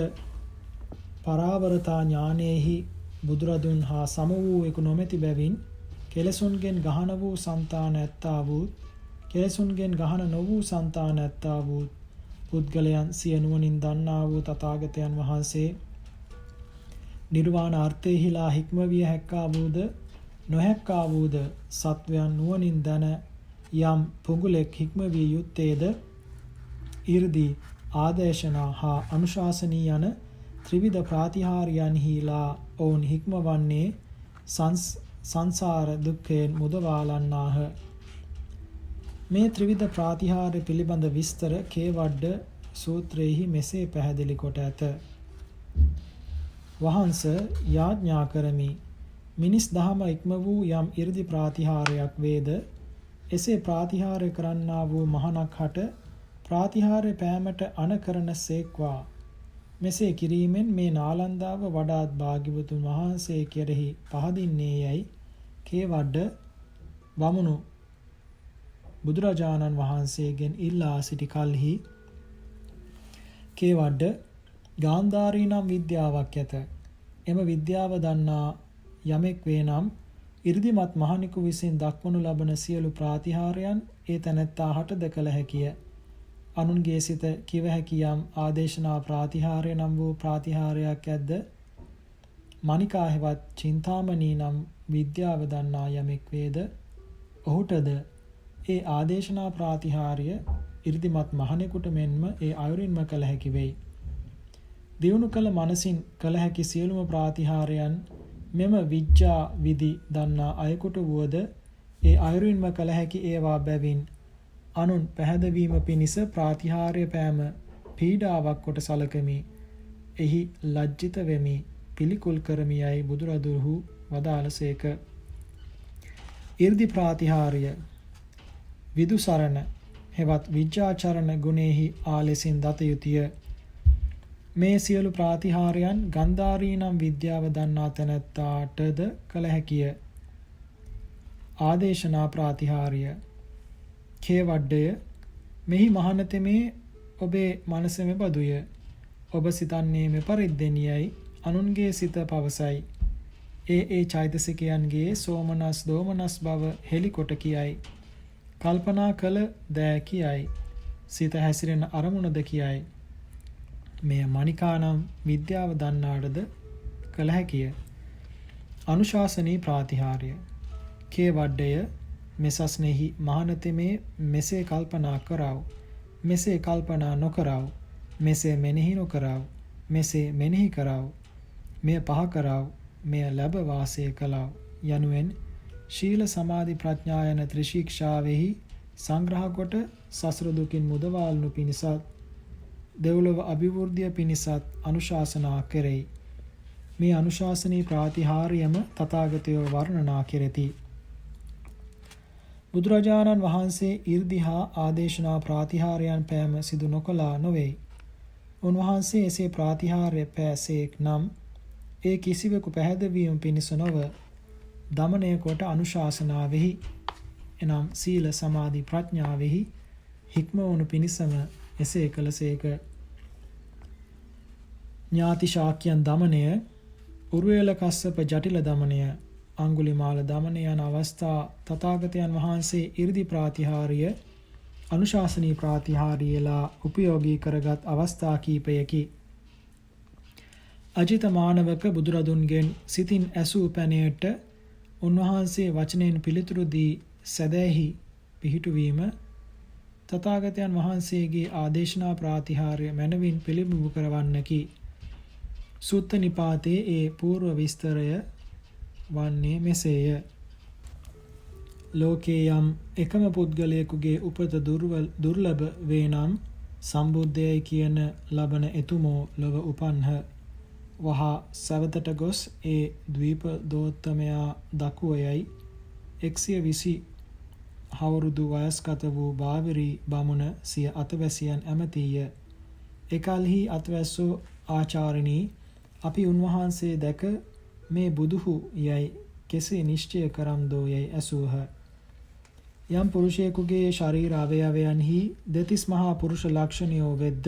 පරාවරතා ඥානයෙහි බුදුරදුන් හා සම වූ එකු නොමැති බැවින් කෙලසුන්ගෙන් ගහන වූ సంతాන ඇත්තා වූ කෙලසුන්ගෙන් ගහන නො වූ సంతాන ඇත්තා වූ පුද්ගලයන් සිය නුවණින් දන්නා වූ තථාගතයන් වහන්සේ නිර්වාණ අර්ථයේහිලා හික්මවිය හැක්කා වූද නොහැක්කා වූද සත්වයන් නුවණින් දන යම් පුඟුලෙක් හික්මවිය යුත්තේද 이르දී ආදේශනා හා අනුශාසනී යන ත්‍රිවිධ ප්‍රාතිහාර්යයන්හිලා ඔවුන් හික්මවන්නේ සංසාර දුක්ඛයෙන් මුදවාලන්නාහ. මේ ත්‍රිවිධ ප්‍රාතිහාර්ය පිළිබඳ විස්තර කේවඩ සූත්‍රයේහි මෙසේ පැහැදිලි කොට ඇත. වහන්ස යාඥා කරමි. මිනිස් දහම ඉක්ම වූ යම් 이르දි ප්‍රාතිහාර්යයක් වේද එසේ ප්‍රාතිහාර්ය කරන්නා වූ මහණක් හට ප්‍රාතිහාර්ය පෑමට අණ කරන සේක්වා. මෙසේ කිරීමෙන් මේ නාලන්දාව වඩාත් භාග්‍යවතුන් වහන්සේ කෙරෙහි පහදින්නේ යයි කේවඩ වමුණු බුදුරජාණන් වහන්සේගෙන් ඉල්ලා සිටි කල්හි කේවඩ ගාන්ධාරී නම් විද්‍යාවක් ඇත. එම විද්‍යාව දන්නා යමෙක් වේ නම් 이르දිමත් මහණෙකු විසින් දක්වනු ලබන සියලු ප්‍රාතිහාර්යයන් ඒ තැනැත්තා හටද කළ හැකිය. අනුන්ගේ සිත කිව හැකි යම් ආදේශනා ප්‍රාතිහාර්ය නම් වූ ප්‍රාතිහාර්යයක් ඇද්ද? මණිකා හෙවත් චින්තාමණී නම් විද්‍යාව දන්නා යමෙක් වේද ඔහුටද ඒ ආදේශනා ප්‍රාතිහාර්ය 이르දිමත් මහණෙකුට මෙන්ම ඒ අයුරින්ම කළ හැකි වෙයි. දියුණු කළ මනසින් කළ හැකි සියලුම ප්‍රාතිහාර්යයන් මෙම විඥා විදි දන්නා අයෙකුට වුවද ඒ අයුරින්ම කළ හැකි ඒවා බැවින් අනුන් පැහැදවීම පිණිස ප්‍රාතිහාර්ය පෑම පීඩාවක් කොට සලකමි. එහි ලජ්ජිත වෙමි. පිළිකුල් කරමි යයි බුදුරදුහු වදාළසේක. 이르දි ප්‍රාතිහාර්ය විදුසරණ හෙවත් විජ්ජාචරණ ගුණෙහි ආලෙසින් දත යුතුය. මේ සියලු ප්‍රාතිහාර්යයන් ගන්ධාරී නම් විද්‍යාව දන්නා තැනැත්තාටද කළ හැකිය. ආදේශනා ප්‍රාතිහාර්ය කේවඩ්ඩය මෙහි මහණතෙමේ ඔබේ මනස මෙබඳුය. ඔබ සිතන්නේ මෙපරිද්දෙනියයි අනුන්ගේ සිත පවසයි. ඒ චෛතසිකයන්ගේ සෝමනස් දෝමනස් බව හෙළිකොට කියයි. කල්පනා කළ දෑ කියයි. සිත හැසිරෙන අරමුණද කියයි. මෙය මණිකා නම් විද්‍යාව දන්නාටද කළ හැකිය. අනුශාසනී ප්‍රාතිහාර්ය කේවඩ්ඩය මෙසස්නෙහි මහණතෙමේ මෙසේ කල්පනා කරව. මෙසේ කල්පනා නොකරව. මෙසේ මෙනෙහි නොකරව. මෙසේ මෙනෙහි කරව. මෙය පහ කරව. මෙය ලැබ වාසය කළව යනුවෙන් ශීල සමාධි ප්‍රඥා යන ත්‍රිශික්ෂාවෙහි සංග්‍රහ කොට සසර දුකින් මුදවාලනු පිණිසත් දෙව්ලොව අභිවෘද්ධිය පිණිසත් අනුශාසනා කෙරෙයි. මේ අනුශාසනී ප්‍රාතිහාර්යම තථාගතයෝ වර්ණනා කෙරෙති. බුදුරජාණන් වහන්සේ 이르දි හා ආදේශනා ප්‍රාතිහාර්යයන් පෑම සිදු නොකළා නොවේ. උන්වහන්සේ එසේ ප්‍රාතිහාර්ය පෑසේක් නම් ඒ කිසිවෙකු පැහැදවීම පිණිස නොව දමනය කොට අනුශාසනාවෙහි එනම් සීල සමාධි ප්‍රඥාවෙහි හික්මවනු පිණිසම එසේ කළසේක. ඥාති ශාක්‍යයන් දමනය, උරුවේල කස්සප ජටිල දමනය, අංගුලිමාල දමනය යන අවස්ථා තථාගතයන් වහන්සේ 이르දි ප්‍රාතිහාර්ය අනුශාසනී ප්‍රාතිහාර්යලා උපයෝගී කරගත් අවස්ථා කීපයකි. අජිත මානවක බුදුරදුන්ගෙන් සිතින් ඇසූ පැනයට උන්වහන්සේ වචනයෙන් පිළිතුරු දී සැදැහි පිහිටුවීම තථාගතයන් වහන්සේගේ ආදේශනා ප්‍රාතිහාර්ය මැනවින් පිළිබිඹු කරවන්නකි. සුත්ත නිපාතේ ඒ పూర్ව විස්තරය වන්නේ මෙසේය. ලෝකේ යම් එකම පුද්ගලයෙකුගේ උපත දුර්ලභ වේ නම් සම්බුද්ධයයි කියන ලබන එතුමෝ ලොව උපන්හ. වහා සවතට ගොස් ඒ ද්වීප දෝත්තමයා දකුවයයි 120 අවුරුදු වයස්ගත වූ බාවිරි බමුණ සිය අතවැසියන් ඇමතීය. එකල්හි අතවැස්සෝ ආචාර්යනී අපි උන්වහන්සේ දැක මේ බුදුහු යයි කෙසේ නිශ්චය කරම්දෝ යයි ඇසූහ. යම් පුරුෂයෙකුගේ ශරීර අවයවයන්හි දෙතිස් මහා පුරුෂ ලක්ෂණයෝ වෙද්ද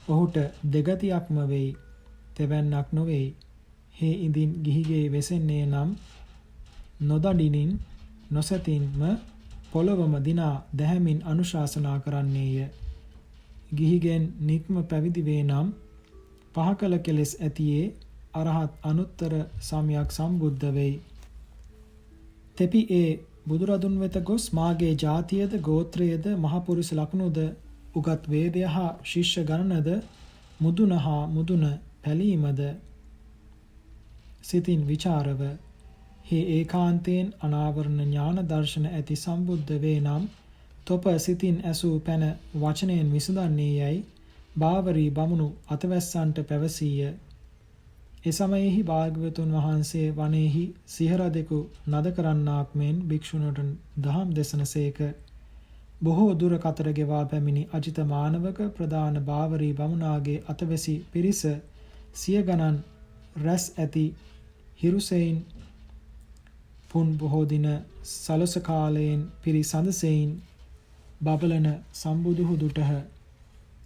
ඔහුට දෙගතියක්ම වෙයි. තෙවන්නක් නොවේයි. හේ ඉදින් ගිහිගේ වෙසෙන්නේ නම් නොදඩිනින් නොසැතින්ම පොළොවම දිනා දැහැමින් අනුශාසනා කරන්නේය. ගිහිගෙන් නික්ම පැවිදි වේ නම් පහකල කෙලෙස් ඇතියේ අරහත් අනුත්තර සම්‍යක් සම්බුද්ධ වෙයි. තෙපි ඒ බුදුරදුන් වෙත ගොස් මාගේ ජාතියද ගෝත්‍රයේද මහපුරුෂ ලක්ෂණද උගත් වේදය හා ශිෂ්‍ය ගණනද මුදුන හා මුදුන පැලීමද සිතින් විචාරව හේ ඒකාන්තයෙන් අනාවරණ ඥාන දර්ශන ඇති සම්බුද්ධ වේ නම් තොප සිතින් ඇසූ පැන වචනයෙන් විසඳන්නේ යයි බාවරී බමුණු අතවැස්සන්ට පැවසීය. ඒ සමයෙහි භාග්‍යවතුන් වහන්සේ වනයේහි සිහරදෙකු නද කරන්නාක් මෙන් භික්ෂුණට දහම් දෙසනසේක. බොහෝ දුර කතර ගෙවා පැමිණි අජිත මානවක ප්‍රධාන බාවරී බමුණාගේ අතවැසි පිරිස සිය ගණන් රැස් ඇති හිරුසෙයින් පුන් බොහෝ දින සලස කාලයෙන් පිරි සඳසෙයින් බබලන සම්බුදුහු දුටහ.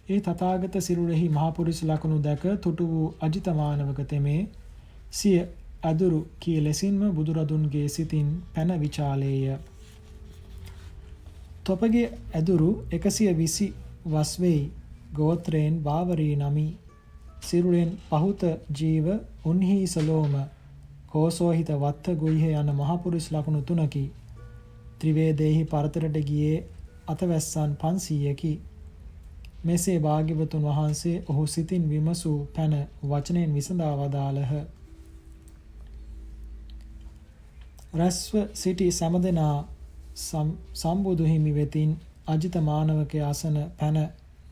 ඒ තථාගත සිරුරෙහි මහපුරිස ලකුණු දැක තුටු වූ අජිතමානවක තෙමේ සිය අදුරු කී ලෙසින්ම බුදුරදුන්ගේ සිතින් පැන විචාලේය. තොපගේ ඇදුරු 120 වස් වෙයි. ගෝත්‍රයෙන් බාවරී නමි. සිරුරෙන් පහුත ජීව උන්හි සලෝම කෝසෝහිත වත්ත ගුයිහ යන මහපුරිස් ලකුණු 3කි. ත්‍රිවේදේහි පරතරට ගියේ අතවැස්සන් 500කි. මෙසේ භාග්‍යවතුන් වහන්සේ ඔහු සිතින් විමසූ පැන වචනයෙන් විසඳා වදාළහ. රස්ව සිටි සමදෙනා සම්බුදු හිමි වෙතින් අජිත මානවක ආසන පැන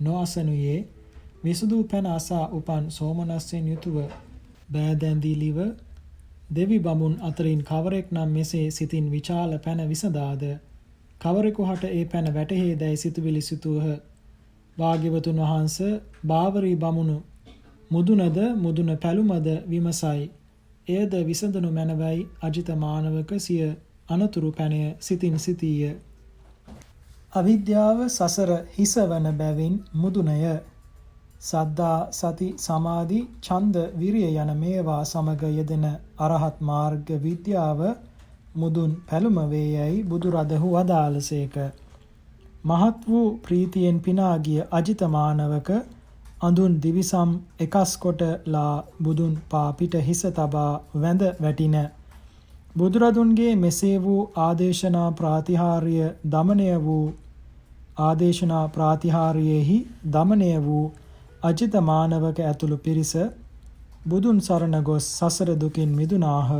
නොඅසනුයේ විසුදු පැන අසා උපන් සෝමනස්යෙන් යුතුව බෑදැන්දිලිව දෙවි බමුන් අතරින් කවරෙක් නම් මෙසේ සිතින් විචාල පැන විසඳාද කවරෙකු හට ඒ පැන වැටහේදැයි සිතුවිලි සිතුවහ. භාග්‍යවතුන් වහන්ස බාවරී බමුණු මුදුන පැළුමද විමසයි. එයද විසඳනු මැනවයි අජිත මානවක සිය අනතුරු පැනය සිතින් සිතීය. අවිද්‍යාව සසර හිසවන බැවින් මුදුනය. සද්දා සති සමාධි ඡන්ද විරිය යන මේවා සමග යෙදෙන අරහත් මාර්ග විද්‍යාව මුදුන් පැළුම වේයයි බුදුරදහු වදාළසේක. මහත් වූ ප්‍රීතියෙන් පිනා ගිය අජිත මානවක අඳුන් දිවිසම් එකස් කොටලා බුදුන් පා පිට හිස තබා වැඳ වැටින. බුදුරදුන්ගේ මෙසේ වූ ආදේශනා ප්‍රාතිහාර්ය දමනය වූ ආදේශනා ප්‍රාතිහාර්යෙහි දමනය වූ අජිත මානවක ඇතුළු පිරිස බුදුන් සරණ ගොස් සසර දුකින් මිදුනාහ.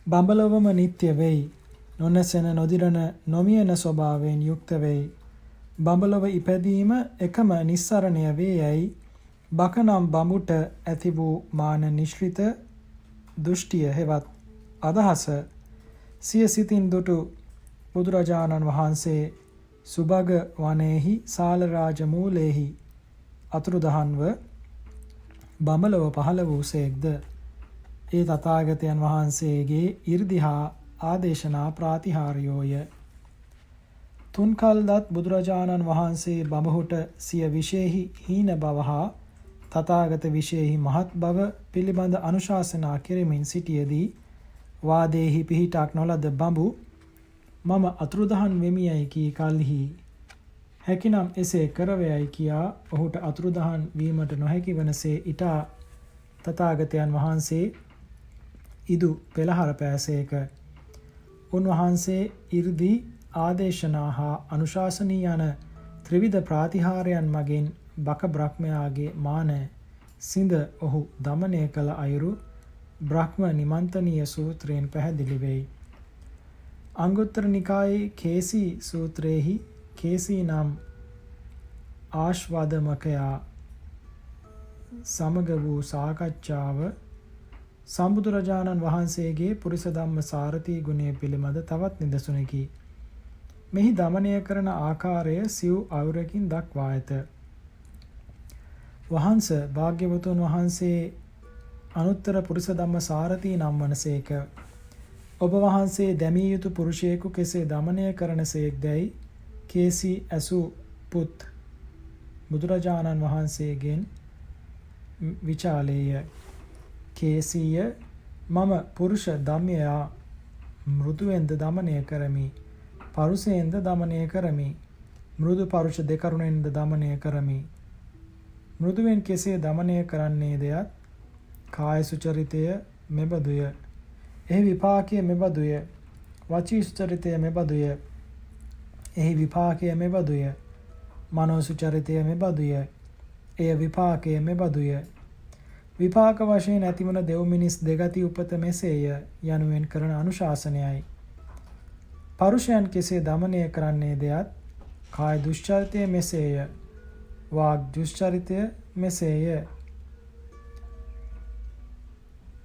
බඹලොවම නිත්‍ය වෙයි. නොනැසෙන නොදිරන නොමියන ස්වභාවයෙන් යුක්ත වෙයි. බඹලොව ඉපදීම එකම නිස්සරණය වේයයි බකනම් බඹුට ඇති වූ මාන නිශ්‍රිත දෘෂ්ටිය හෙවත් අදහස සිය සිතින් දුටු බුදුරජාණන් වහන්සේ සුභග වනයේහි සාලරාජ මූලයේහි අතුරුදහන්ව බඹලොව පහළ වූසේක්ද ඒ තථාගතයන් වහන්සේගේ 이르දිහා ආදේශනා ප්‍රාතිහාර්යෝය. තුන්කල්දත් බුදුරජාණන් වහන්සේ බඹහුට සිය විශේෂෙහි හීන බව හා තථාගත විශේෂෙහි මහත් බව පිළිබඳ අනුශාසනා කෙරෙමින් සිටියේදී වාදේහි පිහිටක් නොලද බඹු මම අතුරුදහන් වෙමියයි කී කල්හි හැකිනම් එසේ කරවයයි කියා ඔහුට අතුරුදහන් වීමට නොහැකි වනසේ ඊටා තථාගතයන් වහන්සේ ඉදු පෙළහර පෑසේක. උන්වහන්සේ 이르දි ආදේශනා හා අනුශාසනී යන ත්‍රිවිධ ප්‍රාතිහාර්යයන් මගින් බක බ්‍රහ්මයාගේ මාන සිඳ ඔහු දමනය කළ අයුරු බ්‍රහ්ම නිමන්තනීය සූත්‍රයෙන් පැහැදිලි වෙයි. අංගුත්තර නිකායේ කේසී සූත්‍රයේහි කේසී නම් ආශ්වාදමකයා සමග වූ සාකච්ඡාව සම්බුදුරජාණන් වහන්සේගේ පුරිස ධම්ම සාරථී ගුණය පිළිබඳ තවත් නිදසුනකි. මෙහි දමනය කරන ආකාරය සිව් අවුරකින් දක්වා ඇත. වහන්ස භාග්‍යවතුන් වහන්සේ අනුත්තර පුරිස ධම්ම සාරථී නම් වනසේක. ඔබ වහන්සේ දැමිය යුතු පුරුෂයෙකු කෙසේ දමනය කරනසේක්දැයි කේසී ඇසූ පුත් බුදුරජාණන් වහන්සේගෙන් විචාලේය. කේසීය මම පුරුෂ ධම්මයා මෘදුවෙන්ද දමනය කරමි. පරුසයෙන්ද දමනය කරමි. මෘදු පරුෂ දෙකරුණෙන්ද දමනය කරමි. මෘදුවෙන් කෙසේ දමනය කරන්නේ දෙයත් කාය සුචරිතය මෙබඳුය. එහි විපාකය මෙබඳුය. වචී සුචරිතය මෙබඳුය. එහි විපාකය මෙබඳුය. මනෝ සුචරිතය මෙබඳුය. එය විපාකය මෙබඳුය. විපාක වශයෙන් ඇතිවන දෙව් මිනිස් දෙගති උපත මෙසේය යනුවෙන් කරන අනුශාසනයයි. පරුෂයන් කෙසේ දමනය කරන්නේ දෙයත් කාය දුෂ්චරිතය මෙසේය. වාග් දුෂ්චරිතය මෙසේය.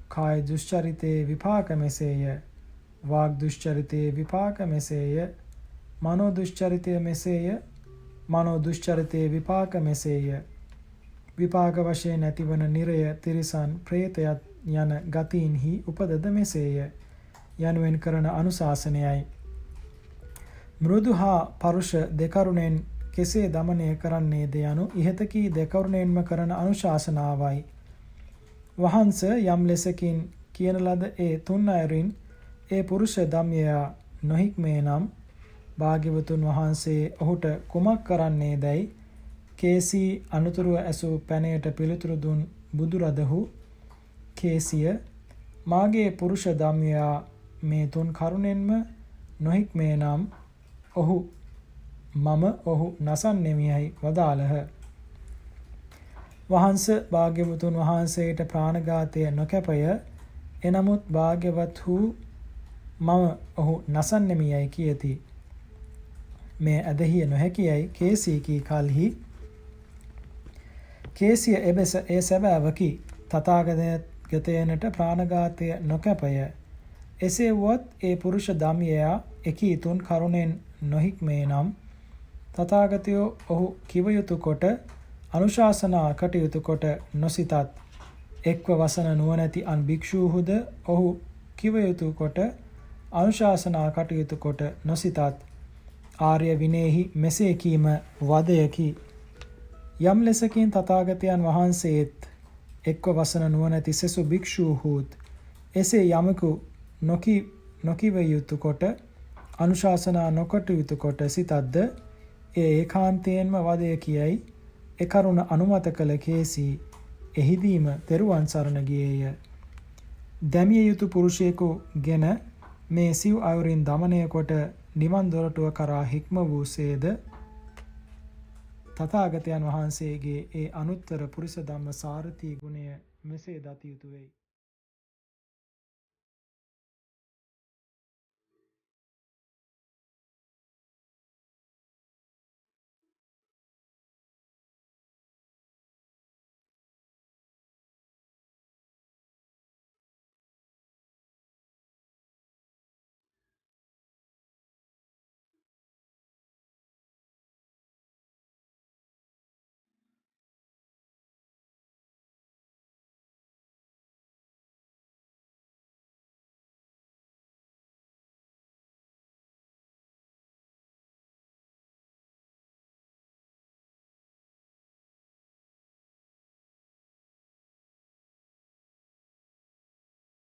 කාය දුෂ්චරිතයේ විපාක මෙසේය. වාග් දුෂ්චරිතයේ විපාක මෙසේය. මනෝ දුෂ්චරිතය මෙසේය. මනෝ දුෂ්චරිතයේ විපාක මෙසේය. විපාක වශයෙන් ඇතිවන නිරය, තිරිසන්, ප්‍රේතයත් යන ගතීන්හි උපදද මෙසේය යනුවෙන් කරන අනුශාසනයයි. මෘදු හා පරුෂ දෙකරුණෙන් කෙසේ දමනය කරන්නේද යනු ඉහත කී දෙකරුණෙන්ම කරන අනුශාසනාවයි. වහන්ස යම් ලෙසකින් කියන ලද ඒ තුන් අයරින් ඒ පුරුෂ ධම්මයා නොහික්මේ නම් භාග්‍යවතුන් වහන්සේ ඔහුට කුමක් කරන්නේදැයි කේසී අනුතුරුව ඇසූ පැනයට පිළිතුරු දුන් බුදුරදහු කේසිය මාගේ පුරුෂ ධම්මයා මේ තුන් කරුණෙන්ම නොහික්මේ නම් මම ඔහු නසන්නෙමියයි වදාළහ. වහන්ස භාග්‍යවතුන් වහන්සේට ප්‍රාණඝාතය නොකැපය. එනමුත් භාග්‍යවත් වූ මම ඔහු නසන්නෙමියයි කියති. මේ ඇදහිය නොහැකියයි කේසී කී කල්හි කේසිය එබැස ඒ සැබෑවකි. තථාගතයනට ප්‍රාණඝාතය නොකැපය. එසේ වුවත් ඒ පුරුෂ ධම්මයා එකී තුන් කරුණෙන් නොහික්මේ නම් තථාගතයෝ ඔහු කිව යුතු කොට අනුශාසනා කටයුතු කොට නොසිතත් එක්ව වසන නුවණැති අන් භික්ෂූහුද ඔහු කිව යුතු කොට අනුශාසනා කටයුතු කොට නොසිතත් ආර්ය විනයෙහි මෙසේ කීම වදයකි. යම් ලෙසකින් තථාගතයන් වහන්සේත් එක්ව වසන නුවණැති සෙසු භික්ෂූහුත් එසේ යමකු නොකිව යුතු කොට අනුශාසනා නොකටයුතු කොට සිතද්ද ඒ ඒකාන්තයෙන්ම වදය කියයි ඒ කරුණ අනුමත කළ කේසී එහිදීම තෙරුවන් සරණ ගියේය. දැමිය යුතු පුරුෂයෙකු ගෙන මේ සිව් අයුරින් දමනය කොට නිවන් දොරටුව කරා හික්ම වූසේද තථාගතයන් වහන්සේගේ ඒ අනුත්තර පුරිස ධම්ම සාරථී ගුණය මෙසේ දත යුතු වෙයි.